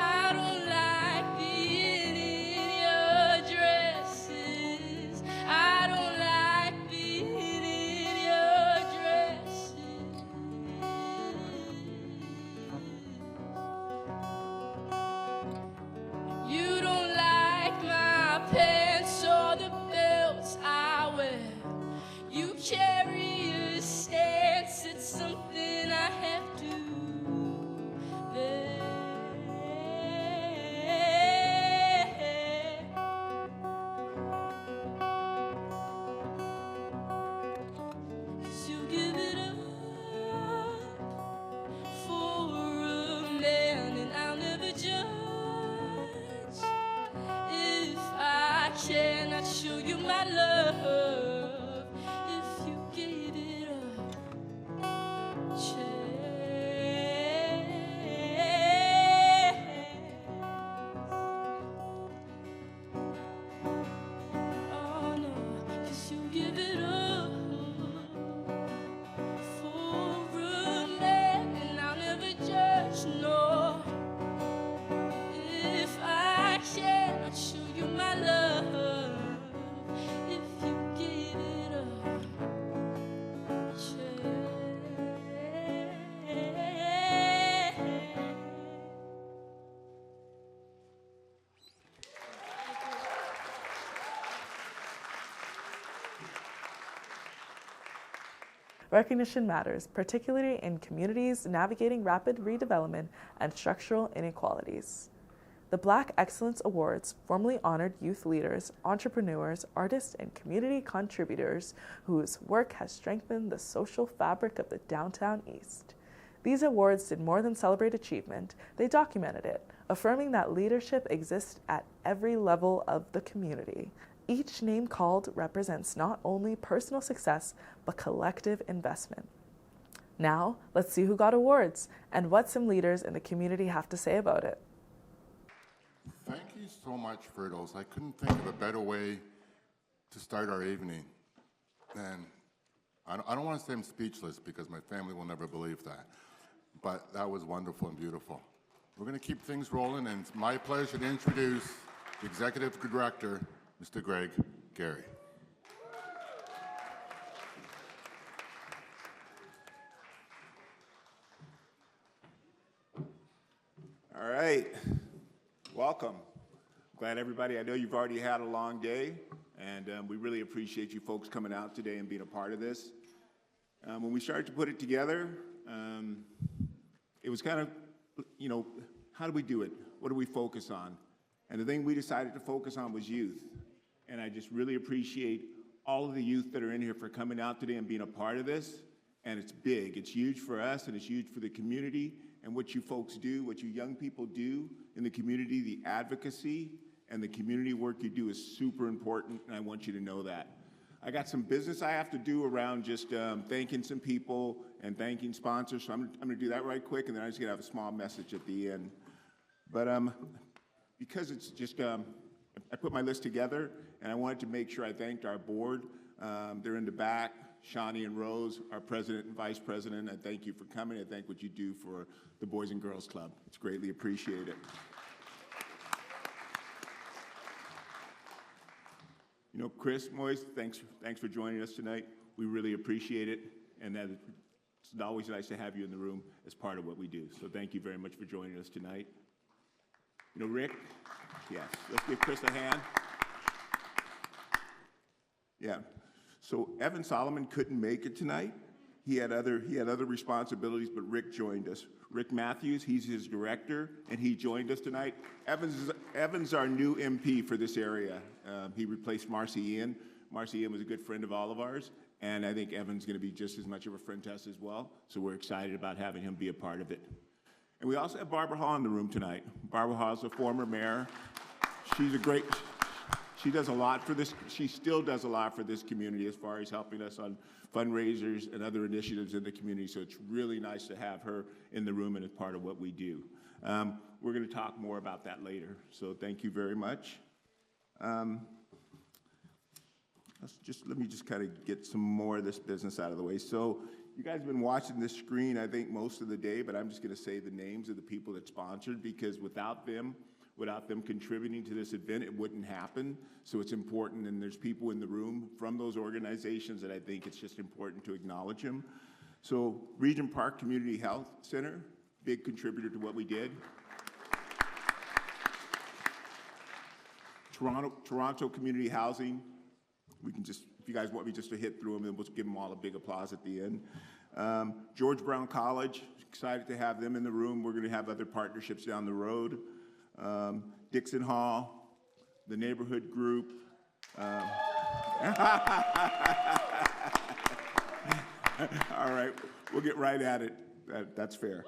Speaker 4: I don't like being in your dresses. I don't like being in your dresses. You don't like my pants or the belts I wear. You carry a stance, it's something I have to bear. So give it up for a man, and I'll never judge. If I cannot show you my love, if you gave it up, oh no, 'cause you give it up for a man, and I'll never judge, no. If I cannot show you my love, if you gave it up,
Speaker 1: Recognition matters, particularly in communities navigating rapid redevelopment and structural inequalities. The Black Excellence Awards formally honored youth leaders, entrepreneurs, artists, and community contributors whose work has strengthened the social fabric of the downtown East. These awards did more than celebrate achievement, they documented it, affirming that leadership exists at every level of the community. Each name called represents not only personal success, but collective investment. Now, let's see who got awards and what some leaders in the community have to say about it.
Speaker 10: Thank you so much for those. I couldn't think of a better way to start our evening. And I don't want to say I'm speechless because my family will never believe that. But that was wonderful and beautiful. We're going to keep things rolling, and it's my pleasure to introduce the Executive Director, Mr. Greg Gary.
Speaker 6: All right, welcome. Glad everybody, I know you've already had a long day, and we really appreciate you folks coming out today and being a part of this. When we started to put it together, it was kind of, you know, how do we do it? What do we focus on? And the thing we decided to focus on was youth. And I just really appreciate all of the youth that are in here for coming out today and being a part of this. And it's big, it's huge for us, and it's huge for the community, and what you folks do, what you young people do in the community, the advocacy and the community work you do is super important, and I want you to know that. I got some business I have to do around just thanking some people and thanking sponsors, so I'm gonna do that right quick, and then I'm just gonna have a small message at the end. But because it's just, I put my list together, and I wanted to make sure I thanked our board. They're in the back. Shawnee and Rose, our president and vice president. I thank you for coming. I thank what you do for the Boys and Girls Club. It's greatly appreciated. You know, Chris Moyes, thanks for joining us tonight. We really appreciate it, and that it's always nice to have you in the room as part of what we do. So thank you very much for joining us tonight. You know, Rick, yes, let's give Chris a hand. Yeah, so Evan Solomon couldn't make it tonight. He had other responsibilities, but Rick joined us. Rick Matthews, he's his director, and he joined us tonight. Evan's our new MP for this area. He replaced Marcy Ian. Marcy Ian was a good friend of all of ours, and I think Evan's going to be just as much of a friend to us as well, so we're excited about having him be a part of it. And we also have Barbara Hall in the room tonight. Barbara Hall is a former mayor. She does a lot for this, she still does a lot for this community as far as helping us on fundraisers and other initiatives in the community, so it's really nice to have her in the room and as part of what we do. We're going to talk more about that later, so thank you very much. Let me just kind of get some more of this business out of the way. So you guys have been watching this screen, I think, most of the day, but I'm just going to say the names of the people that sponsored, because without them contributing to this event, it wouldn't happen. So it's important, and there's people in the room from those organizations that I think it's just important to acknowledge them. So Regent Park Community Health Center, big contributor to what we did. Toronto Community Housing, we can just, if you guys want me just to hit through them, then we'll give them all a big applause at the end. George Brown College, excited to have them in the room. We're going to have other partnerships down the road. Dixon Hall, the neighborhood group. All right, we'll get right at it. That's fair.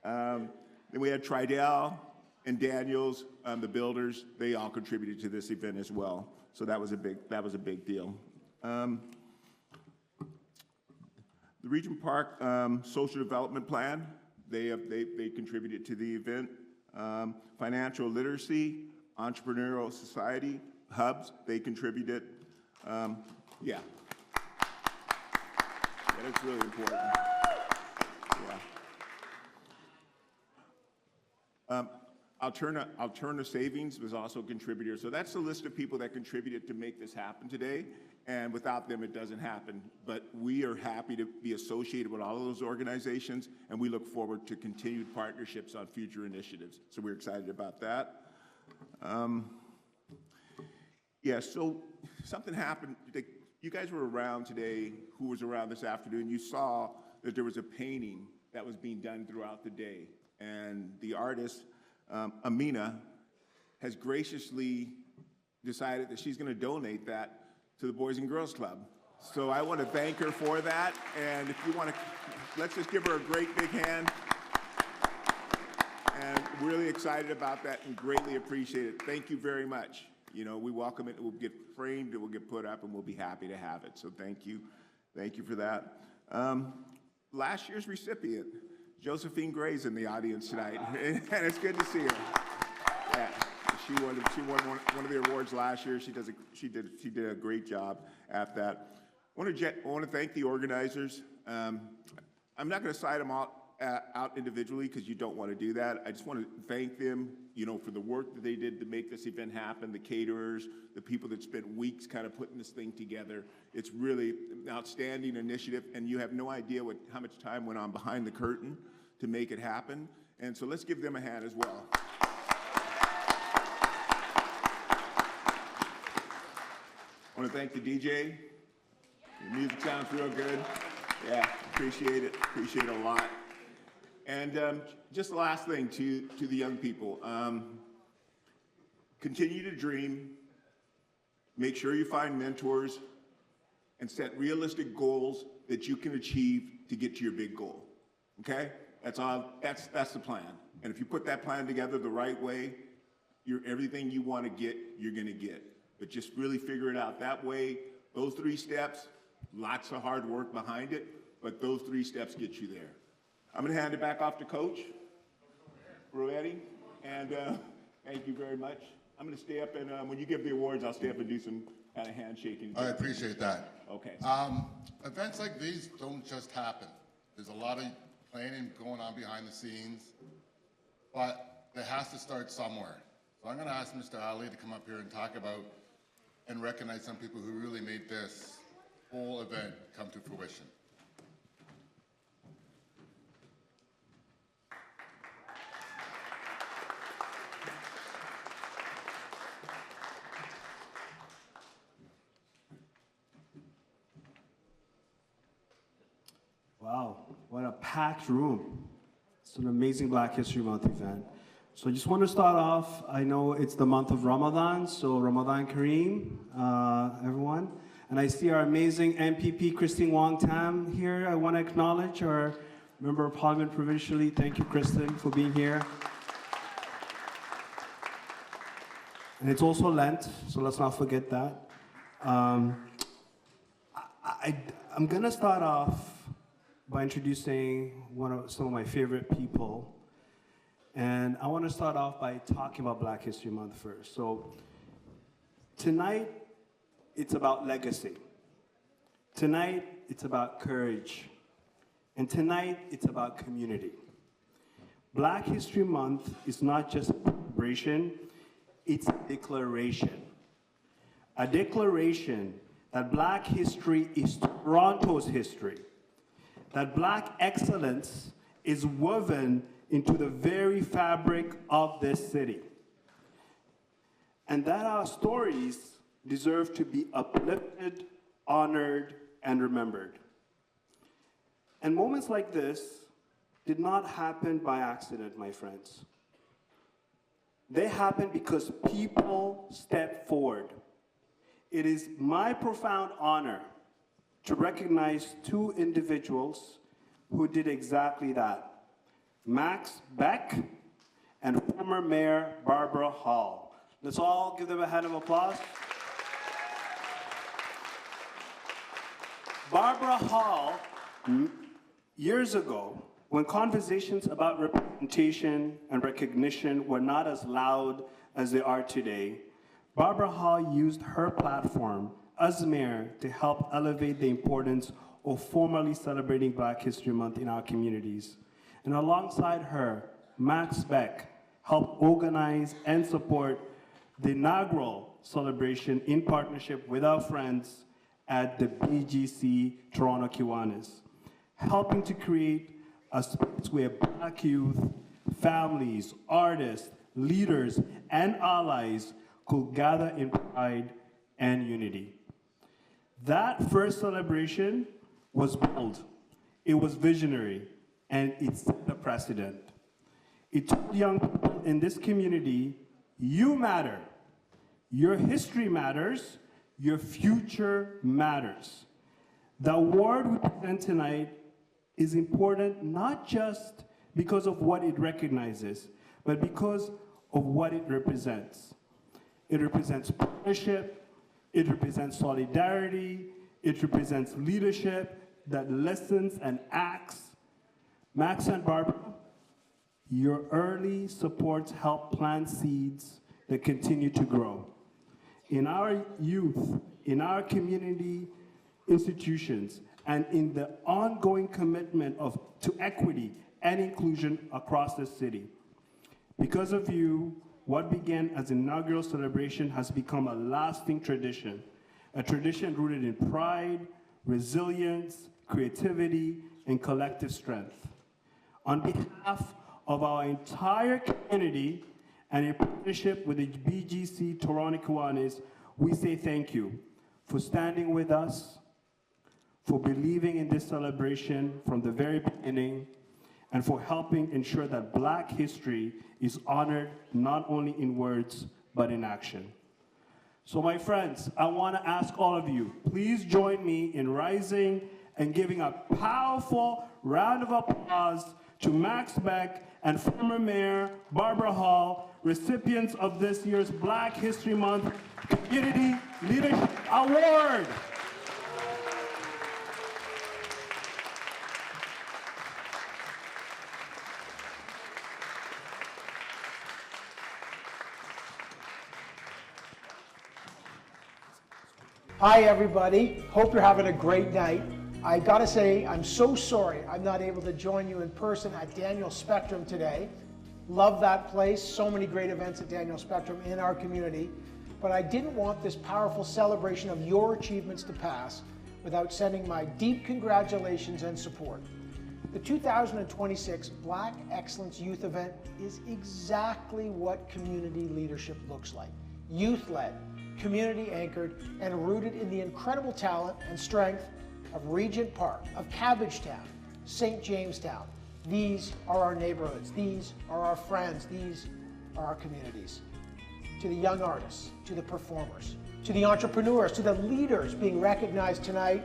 Speaker 6: Then we had Tridell and Daniels, the builders. They all contributed to this event as well. So that was a big deal. The Regent Park Social Development Plan. They contributed to the event. Financial literacy, entrepreneurial society, hubs, they contributed. Yeah, that's really important. Yeah. Alterna Savings was also a contributor. So that's the list of people that contributed to make this happen today. And without them, it doesn't happen. But we are happy to be associated with all of those organizations, and we look forward to continued partnerships on future initiatives. So we're excited about that. Yeah, so something happened. You guys were around today, who was around this afternoon, you saw that there was a painting that was being done throughout the day. And the artist, Amina, has graciously decided that she's going to donate that to the Boys and Girls Club. So I want to thank her for that. And if you want to, let's just give her a great big hand. And really excited about that and greatly appreciate it. Thank you very much. You know, we welcome it. It will get framed, it will get put up, and we'll be happy to have it. So thank you. Thank you for that. Last year's recipient, Josephine Gray's in the audience tonight, and it's good to see her. Yeah. She won one of the awards last year. She did a great job at that. I want to thank the organizers. I'm not going to cite them all out individually because you don't want to do that. I just want to thank them, you know, for the work that they did to make this event happen. The caterers, the people that spent weeks kind of putting this thing together. It's really an outstanding initiative, and you have no idea how much time went on behind the curtain to make it happen. And so let's give them a hand as well. I want to thank the DJ. The music sounds real good. Yeah, appreciate it. Appreciate it a lot. And just the last thing to the young people. Continue to dream. Make sure you find mentors and set realistic goals that you can achieve to get to your big goal. Okay? That's all. That's the plan. And if you put that plan together the right way, everything you want to get, you're going to get. But just really figure it out that way. Those 3 steps, lots of hard work behind it, but those 3 steps get you there. I'm going to hand it back off to Coach Roetti, and thank you very much. I'm going to stay up, and when you give the awards, I'll stay up and do some kind of handshaking.
Speaker 10: I appreciate that.
Speaker 6: Okay.
Speaker 10: Events like these don't just happen. There's a lot of planning going on behind the scenes, but it has to start somewhere. So I'm going to ask Mr. Ali to come up here and talk about and recognize some people who really made this whole event come to fruition.
Speaker 5: Wow, what a packed room. It's an amazing Black History Month event. So I just want to start off, I know it's the month of Ramadan, so Ramadan Kareem, everyone. And I see our amazing MPP Christine Wong Tam here. I want to acknowledge our Member of Parliament provincially. Thank you, Kristen, for being here. And it's also Lent, so let's not forget that. I'm going to start off by introducing some of my favorite people. And I want to start off by talking about Black History Month first. So tonight, it's about legacy. Tonight, it's about courage. And tonight, it's about community. Black History Month is not just a celebration, it's a declaration. A declaration that Black history is Toronto's history. That Black excellence is woven into the very fabric of this city. And that our stories deserve to be uplifted, honored, and remembered. And moments like this did not happen by accident, my friends. They happened because people stepped forward. It is my profound honor to recognize two individuals who did exactly that. Max Beck and former Mayor Barbara Hall. Let's all give them a hand of applause. Barbara Hall, years ago, when conversations about representation and recognition were not as loud as they are today, Barbara Hall used her platform as mayor to help elevate the importance of formally celebrating Black History Month in our communities. And alongside her, Max Beck helped organize and support the inaugural celebration in partnership with our friends at the BGC Toronto Kiwanis, helping to create a space where Black youth, families, artists, leaders, and allies could gather in pride and unity. That first celebration was bold, it was visionary, and it set the precedent. It told young people in this community, you matter. Your history matters, your future matters. The award we present tonight is important not just because of what it recognizes, but because of what it represents. It represents partnership, it represents solidarity, it represents leadership that listens and acts. Max and Barbara, your early supports help plant seeds that continue to grow. In our youth, in our community institutions, and in the ongoing commitment to equity and inclusion across the city. Because of you, what began as an inaugural celebration has become a lasting tradition, a tradition rooted in pride, resilience, creativity, and collective strength. On behalf of our entire community and in partnership with the BGC Toronto Kiwanis, we say thank you for standing with us, for believing in this celebration from the very beginning, and for helping ensure that Black history is honored not only in words, but in action. So my friends, I want to ask all of you, please join me in rising and giving a powerful round of applause to Max Beck and former Mayor Barbara Hall, recipients of this year's Black History Month Community Leadership Award.
Speaker 7: Hi, everybody. Hope you're having a great night. I gotta say, I'm so sorry I'm not able to join you in person at Daniel Spectrum today. Love that place. So many great events at Daniel Spectrum in our community. But I didn't want this powerful celebration of your achievements to pass without sending my deep congratulations and support. The 2026 Black Excellence Youth Event is exactly what community leadership looks like. Youth-led, community-anchored, and rooted in the incredible talent and strength of Regent Park, of Cabbagetown, St. Jamestown. These are our neighborhoods. These are our friends. These are our communities. To the young artists, to the performers, to the entrepreneurs, to the leaders being recognized tonight,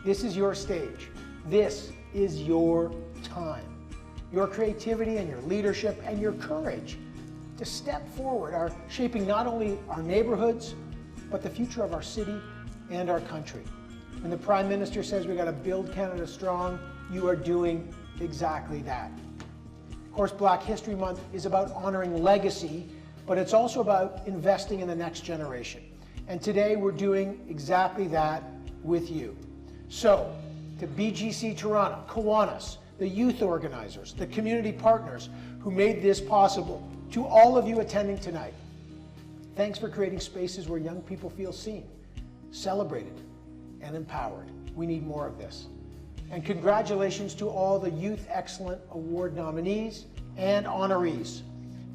Speaker 7: this is your stage. This is your time. Your creativity and your leadership and your courage to step forward are shaping not only our neighborhoods, but the future of our city and our country. When the Prime Minister says we got to build Canada strong, you are doing exactly that. Of course, Black History Month is about honoring legacy, but it's also about investing in the next generation. And today we're doing exactly that with you. So, to BGC Toronto, Kiwanis, the youth organizers, the community partners who made this possible, to all of you attending tonight, thanks for creating spaces where young people feel seen, celebrated, and empowered. We need more of this. And congratulations to all the Youth Excellent Award nominees and honorees.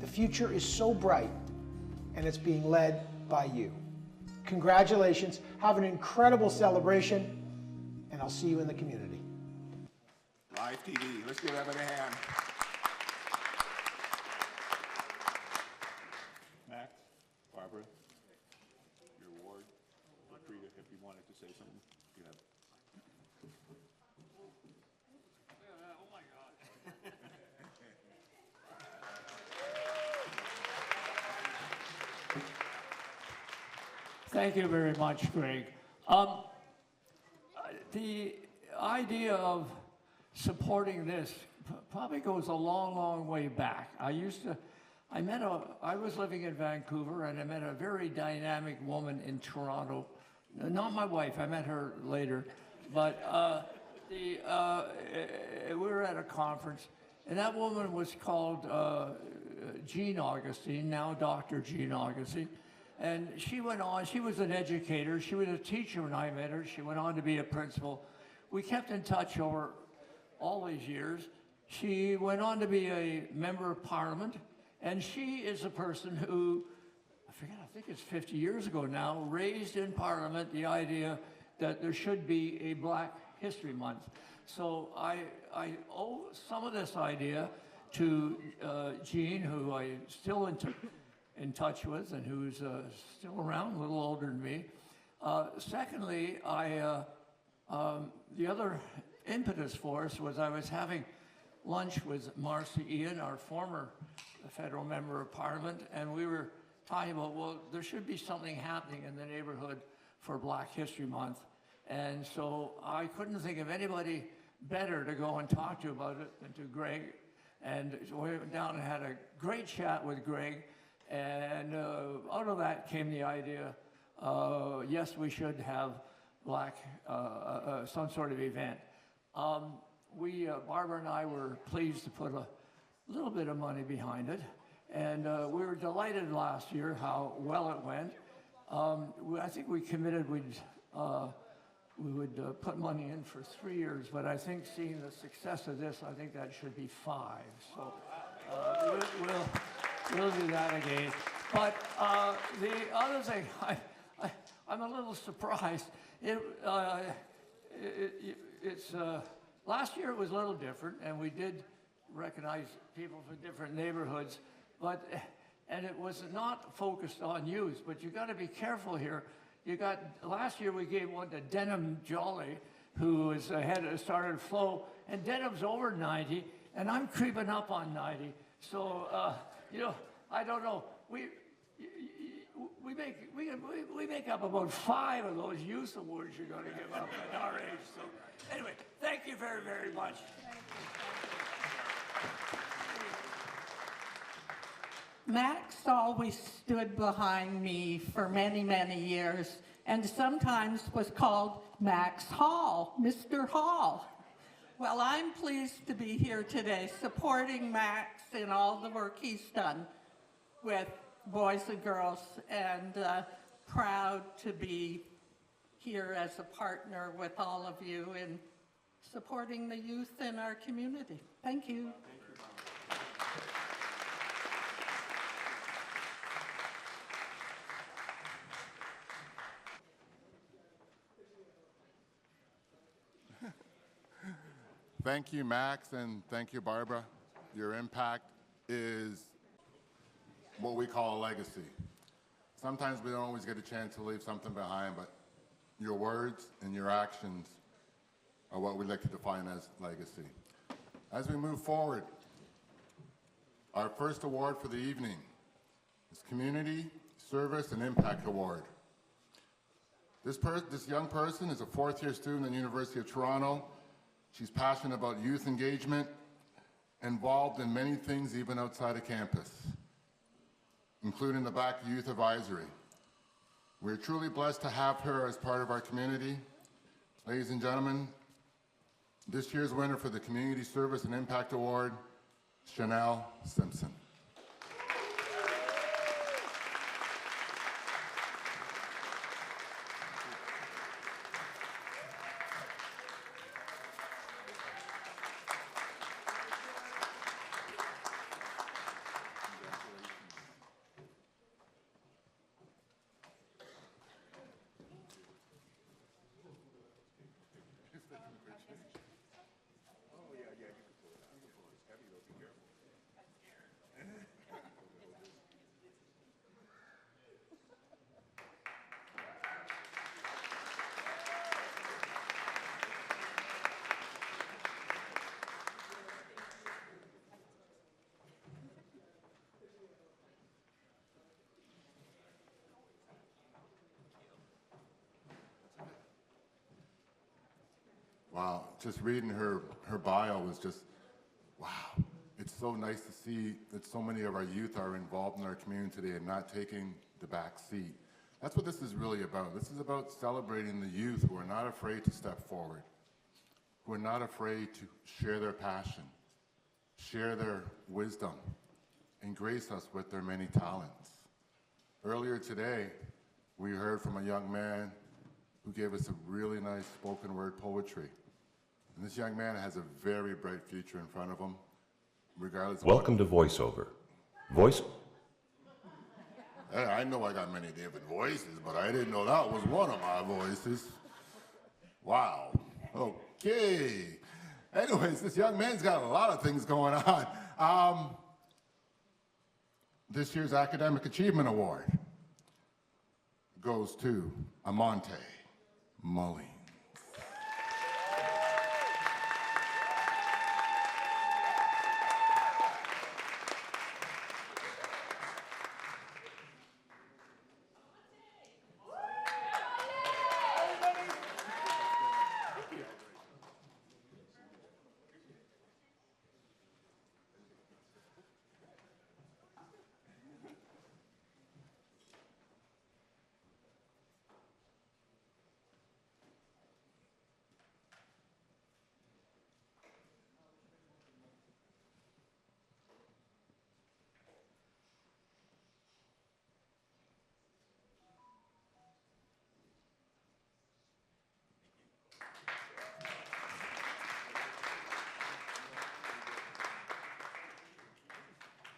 Speaker 7: The future is so bright, and it's being led by you. Congratulations, have an incredible celebration, and I'll see you in the community.
Speaker 6: Live TV, let's give them a hand. Max, Barbara, your award. Feel free to, if you wanted to say something, you have. Oh my God.
Speaker 11: Thank you very much, Greg. The idea of supporting this probably goes a long, long way back. I was living in Vancouver, and I met a very dynamic woman in Toronto. Not my wife, I met her later, but we were at a conference, and that woman was called Jean Augustine, now Dr. Jean Augustine. And she went on, she was an educator, she was a teacher when I met her, she went on to be a principal. We kept in touch over all these years. She went on to be a member of parliament, and she is a person who, I think it's 50 years ago now, raised in parliament the idea that there should be a Black History Month. So I owe some of this idea to Jean, who I still in touch with and who's still around, a little older than me. Secondly, the other impetus for us was I was having lunch with Marcy Ian, our former federal member of parliament, and we were talking about, well, there should be something happening in the neighborhood for Black History Month. And so I couldn't think of anybody better to go and talk to about it than to Greg. And so we went down and had a great chat with Greg. And out of that came the idea, yes, we should have some sort of event. Barbara and I were pleased to put a little bit of money behind it. And we were delighted last year how well it went. I think we committed we would put money in for 3 years, but I think seeing the success of this, I think that should be 5. So we'll do that again. But the other thing, I'm a little surprised. Last year it was a little different, and we did recognize people from different neighborhoods, and it was not focused on youth. But you got to be careful here. Last year we gave one to Denham Jolly, who was started Flow, and Denham's over 90, and I'm creeping up on 90. So I don't know. We make up about 5 of those youth awards you're going to give up at our age. So anyway, thank you very, very much.
Speaker 12: Max always stood behind me for many, many years.
Speaker 2: and sometimes was called Max Hall, Mr. Hall. Well, I'm pleased to be here today supporting Max in all the work he's done with boys and girls, and proud to be here as a partner with all of you in supporting the youth in our community. Thank you.
Speaker 10: Thank you, Max, and thank you, Barbara. Your impact is what we call a legacy. Sometimes we don't always get a chance to leave something behind, but your words and your actions are what we like to define as legacy. As we move forward, our first award for the evening is Community Service and Impact Award. This young person is a fourth-year student at the University of Toronto. She's passionate about youth engagement, involved in many things even outside of campus, including the Black Youth Advisory. We're truly blessed to have her as part of our community. Ladies and gentlemen, this year's winner for the Community Service and Impact Award, Chanel Simpson. Wow, just reading her bio was just, wow. It's so nice to see that so many of our youth are involved in our community today and not taking the back seat. That's what this is really about. This is about celebrating the youth who are not afraid to step forward, who are not afraid to share their passion, share their wisdom, and grace us with their many talents. Earlier today, we heard from a young man who gave us a really nice spoken word poetry. And this young man has a very bright future in front of him, regardless of
Speaker 12: Welcome to VoiceOver. Voice.
Speaker 10: Hey, I know I got many different voices, but I didn't know that was one of my voices. Wow. Okay. Anyways, this young man's got a lot of things going on. This year's Academic Achievement Award goes to Amante Mullings.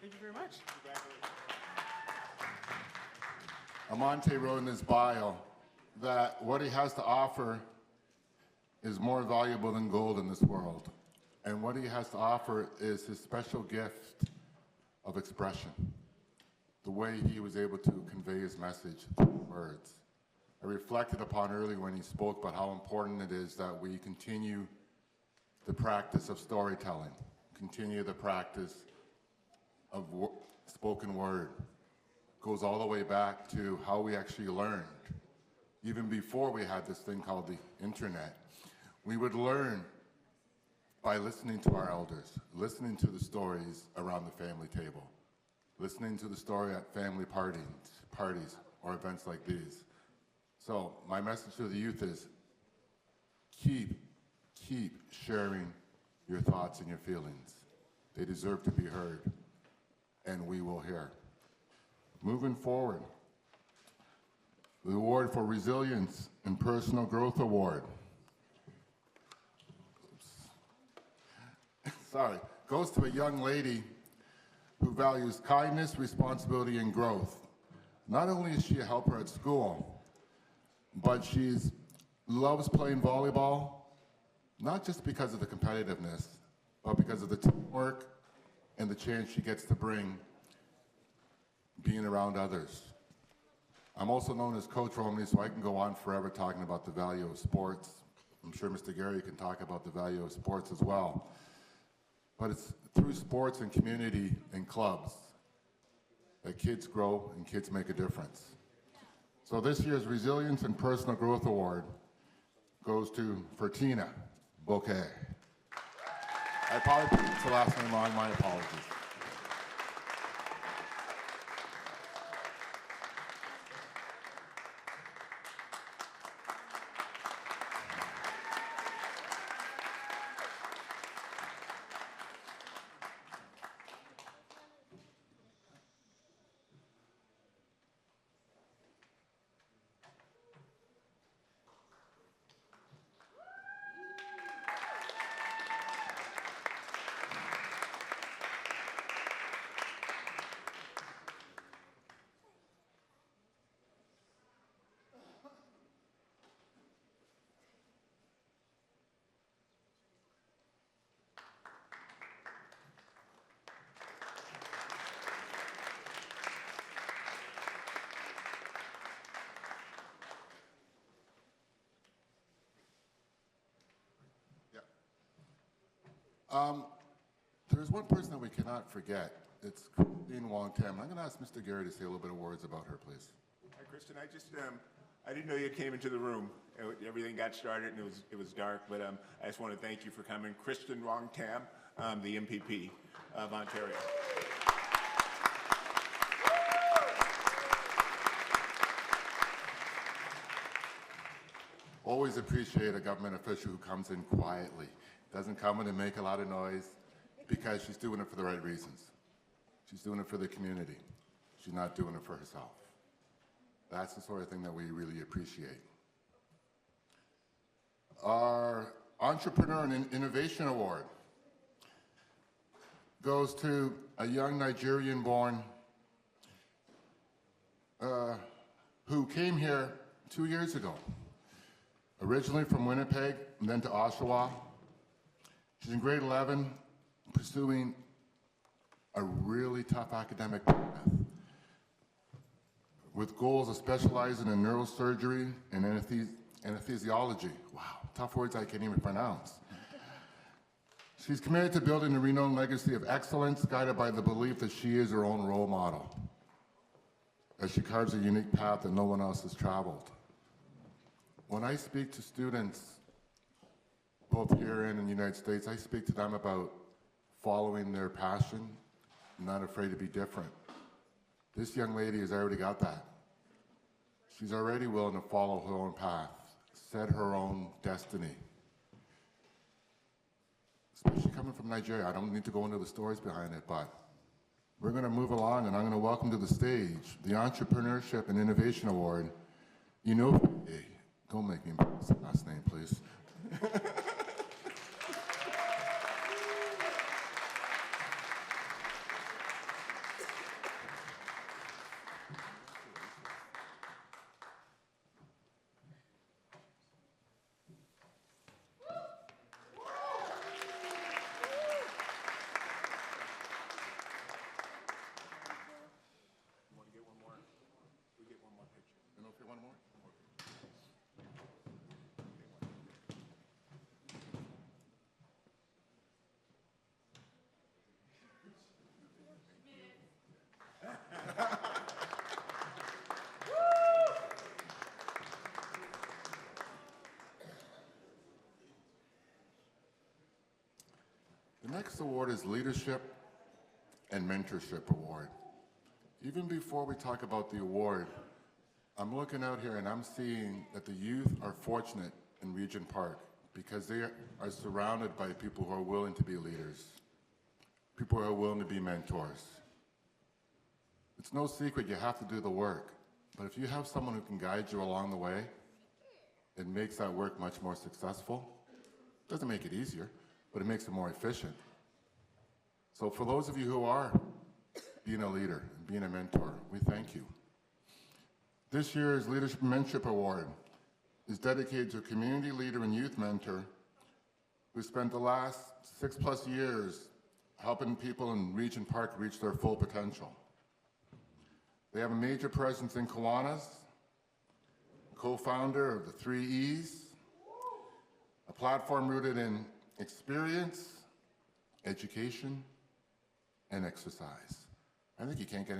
Speaker 1: Thank you very much.
Speaker 10: Amante wrote in his bio that what he has to offer is more valuable than gold in this world. And what he has to offer is his special gift of expression, the way he was able to convey his message through words. I reflected upon earlier when he spoke about how important it is that we continue the practice of storytelling, continue the practice of spoken word. Goes all the way back to how we actually learned. Even before we had this thing called the internet, we would learn by listening to our elders, listening to the stories around the family table, listening to the story at family parties or events like these. So my message to the youth is keep sharing your thoughts and your feelings. They deserve to be heard, and we will hear. Moving forward, the Award for Resilience and Personal Growth Award. Sorry, goes to a young lady who values kindness, responsibility, and growth. Not only is she a helper at school, but she loves playing volleyball, not just because of the competitiveness, but because of the teamwork and the chance she gets to bring being around others. I'm also known as Coach Romney, so I can go on forever talking about the value of sports. I'm sure Mr. Gary can talk about the value of sports as well. But it's through sports and community and clubs that kids grow and kids make a difference. So this year's Resilience and Personal Growth Award goes to Fertina Bouquet. I probably pronounced the last name wrong, my apologies. There's one person that we cannot forget. It's Christine Wong-Tam. I'm going to ask Mr. Gary to say a little bit of words about her, please.
Speaker 6: Hi, Kristen. I didn't know you came into the room. Everything got started and it was dark, but I just want to thank you for coming. Kristen Wong-Tam, the MPP of Ontario.
Speaker 10: Always appreciate a government official who comes in quietly, doesn't come in and make a lot of noise, because she's doing it for the right reasons. She's doing it for the community. She's not doing it for herself. That's the sort of thing that we really appreciate. Our Entrepreneur and Innovation Award goes to a young Nigerian-born who came here 2 years ago, originally from Winnipeg and then to Oshawa. She's in grade 11, pursuing a really tough academic path with goals of specializing in neurosurgery and anesthesiology. Wow, tough words I can't even pronounce. She's committed to building a renowned legacy of excellence, guided by the belief that she is her own role model, as she carves a unique path that no one else has traveled. When I speak to students, both here and in the United States, I speak to them about following their passion, not afraid to be different. This young lady has already got that. She's already willing to follow her own path, set her own destiny. Especially coming from Nigeria. I don't need to go into the stories behind it, but we're going to move along, and I'm going to welcome to the stage the Entrepreneurship and Innovation Award. You know, hey, don't make me embarrass the last name, please. The next award is Leadership and Mentorship Award. Even before we talk about the award, I'm looking out here and I'm seeing that the youth are fortunate in Regent Park because they are surrounded by people who are willing to be leaders, people who are willing to be mentors. It's no secret you have to do the work, but if you have someone who can guide you along the way, it makes that work much more successful. It doesn't make it easier, but it makes it more efficient. So for those of you who are being a leader and being a mentor, we thank you. This year's Leadership Mentorship Award is dedicated to a community leader and youth mentor who spent the last 6+ years helping people in Regent Park reach their full potential. They have a major presence in Kiwanis, co-founder of the 3 E's, a platform rooted in experience, education, and exercise. I think you can't get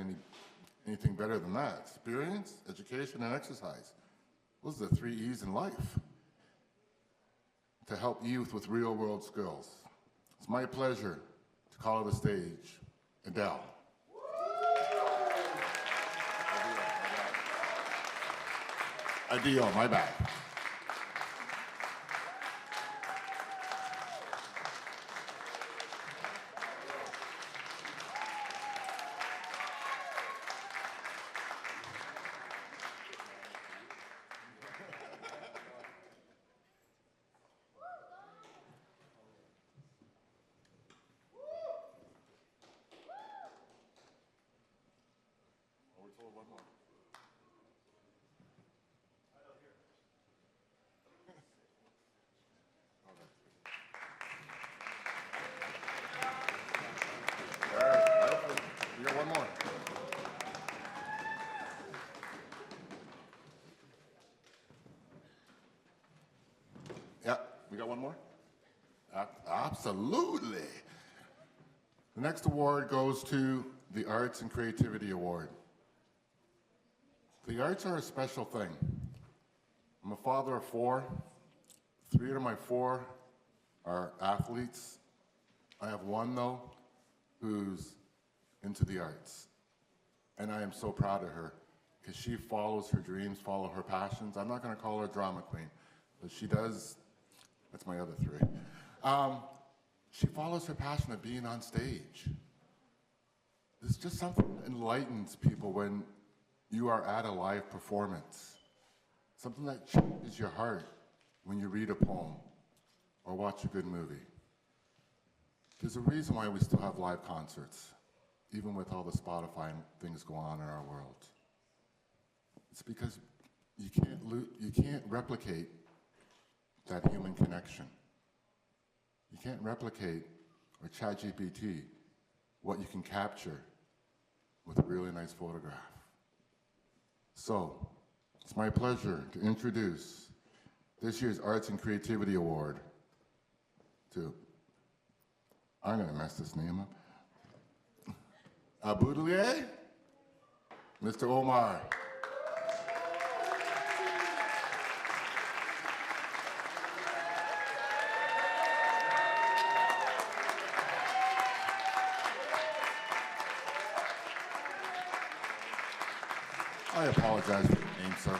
Speaker 10: anything better than that. Experience, education, and exercise. Those are the 3 E's in life to help youth with real-world skills. It's my pleasure to call to the stage Adele. Adele, my bad. We got one more? Absolutely. The next award goes to the Arts and Creativity Award. The arts are a special thing. I'm a father of 4. 3 out of my 4 are athletes. I have 1, though, who's into the arts. And I am so proud of her because she follows her dreams, follows her passions. I'm not going to call her a drama queen, but she does. That's my other 3. She follows her passion of being on stage. There's just something that enlightens people when you are at a live performance. Something that changes your heart when you read a poem or watch a good movie. There's a reason why we still have live concerts, even with all the Spotify and things going on in our world. It's because you can't replicate that human connection. You can't replicate or ChatGPT what you can capture with a really nice photograph. So, it's my pleasure to introduce this year's Arts and Creativity Award to, I'm gonna mess this name up, Aboudelier, Mr. Omar. I apologize for your name, sir.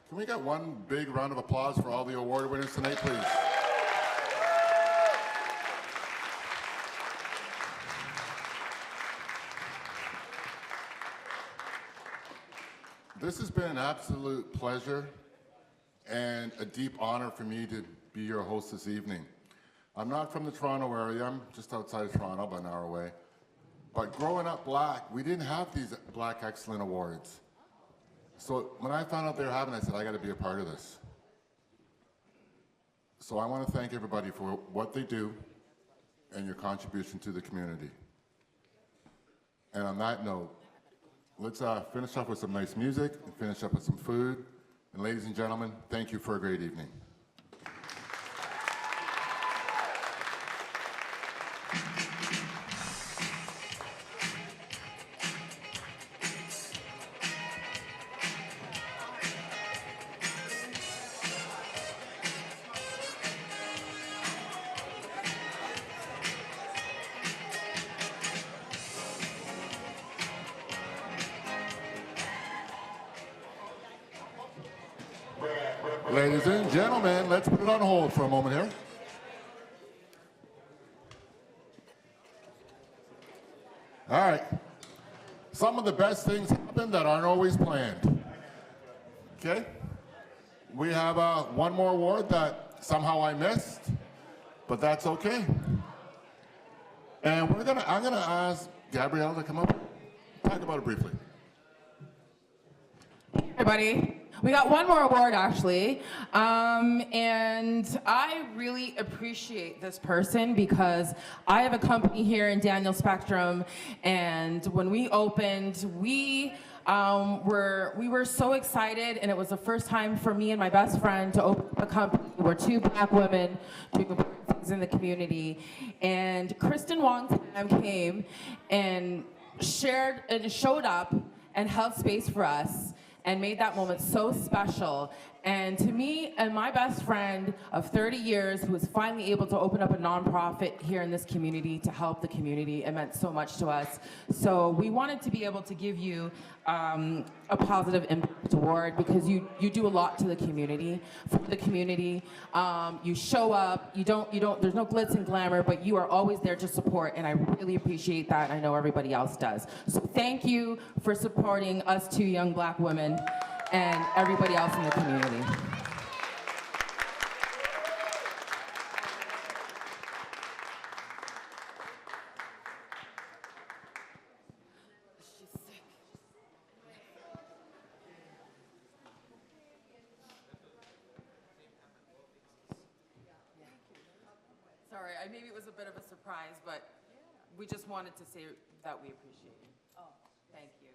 Speaker 10: Can we get one big round of applause for all the award winners tonight, please? This has been an absolute pleasure and a deep honor for me to be your host this evening. I'm not from the Toronto area, I'm just outside of Toronto, about an hour away. But growing up Black, we didn't have these Black Excellent Awards. So when I found out they were having it, I said, I got to be a part of this. So I want to thank everybody for what they do and your contribution to the community. And on that note, let's finish up with some nice music and finish up with some food. And ladies and gentlemen, thank you for a great evening. Ladies and gentlemen, let's put it on hold for a moment here. All right. Some of the best things happen that aren't always planned. Okay? We have one more award that somehow I missed, but that's okay. And I'm gonna ask Gabrielle to come up, talk about it briefly.
Speaker 17: Everybody. We got one more award, actually, and I really appreciate this person because I have a company here in Daniel Spectrum, and when we opened, we were so excited, and it was the first time for me and my best friend to open a company. We're two Black women doing important things in the community, and Kristen Wong Tam came and showed up and held space for us and made that moment so special. And to me and my best friend of 30 years who was finally able to open up a nonprofit here in this community to help the community, it meant so much to us. So we wanted to be able to give you a positive impact award because you do a lot to the community, for the community. You show up, there's no glitz and glamour, but you are always there to support, and I really appreciate that. I know everybody else does. So thank you for supporting us two young Black women and everybody else in the community. Sorry, maybe it was a bit of a surprise, but we just wanted to say that we appreciate you. Oh, thank you.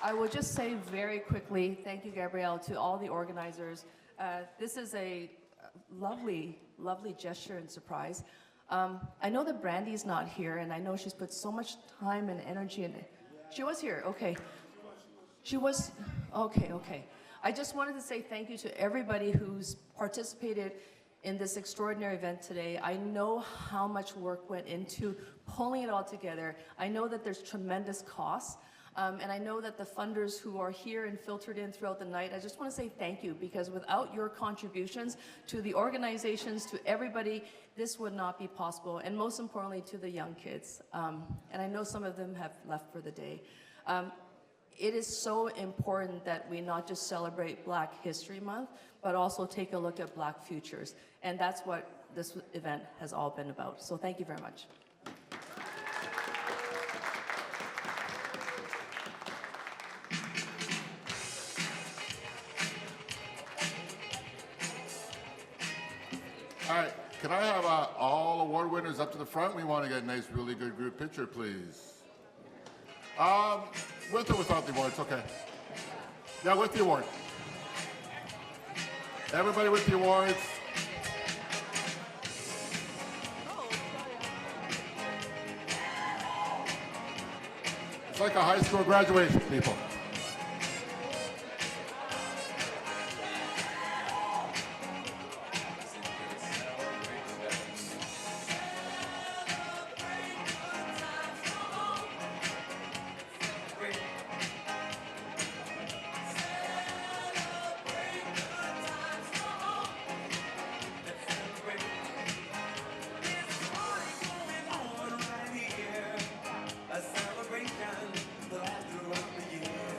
Speaker 9: I will just say very quickly, thank you, Gabrielle, to all the organizers. This is a lovely, lovely gesture and surprise. I know that Brandy's not here, and I know she's put so much time and energy in it. She was here, okay. She was, okay. I just wanted to say thank you to everybody who's participated in this extraordinary event today. I know how much work went into pulling it all together. I know that there's tremendous costs. And I know that the funders who are here and filtered in throughout the night, I just want to say thank you, because without your contributions to the organizations, to everybody, this would not be possible, and most importantly to the young kids. And I know some of them have left for the day. It is so important that we not just celebrate Black History Month, but also take a look at Black futures. And that's what this event has all been about. So thank you very much.
Speaker 10: All right, can I have all award winners up to the front? We want to get a nice, really good group picture, please. With or without the award, it's okay. Yeah, with the award. Everybody with the awards. It's like a high school graduation, people.
Speaker 22: A celebration, the laughter of the year.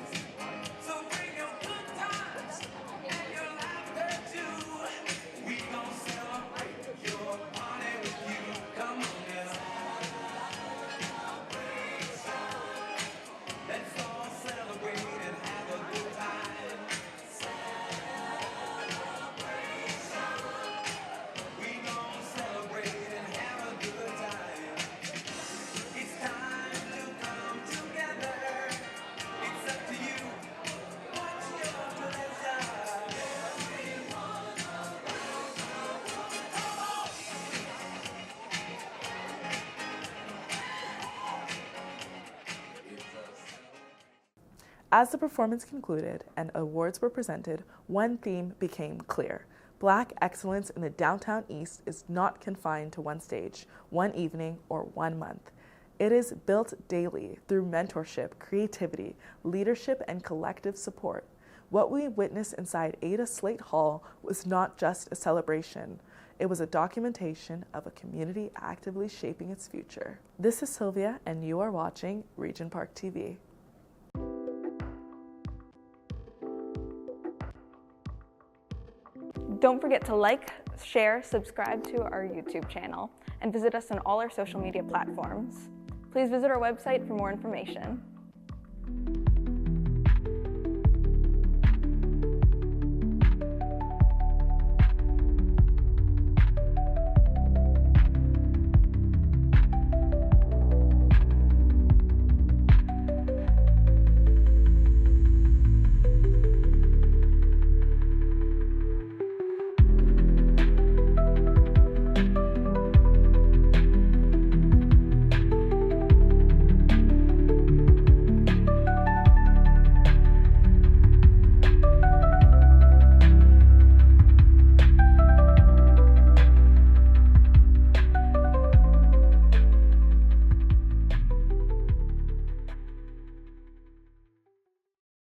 Speaker 1: As the performance concluded and awards were presented, one theme became clear. Black excellence in the downtown East is not confined to one stage, one evening, or 1 month. It is built daily through mentorship, creativity, leadership, and collective support. What we witnessed inside Ada Slaight Hall was not just a celebration. It was a documentation of a community actively shaping its future. This is Sylvia, and you are watching Regent Park TV.
Speaker 13: Don't forget to like, share, subscribe to our YouTube channel, and visit us on all our social media platforms. Please visit our website for more information.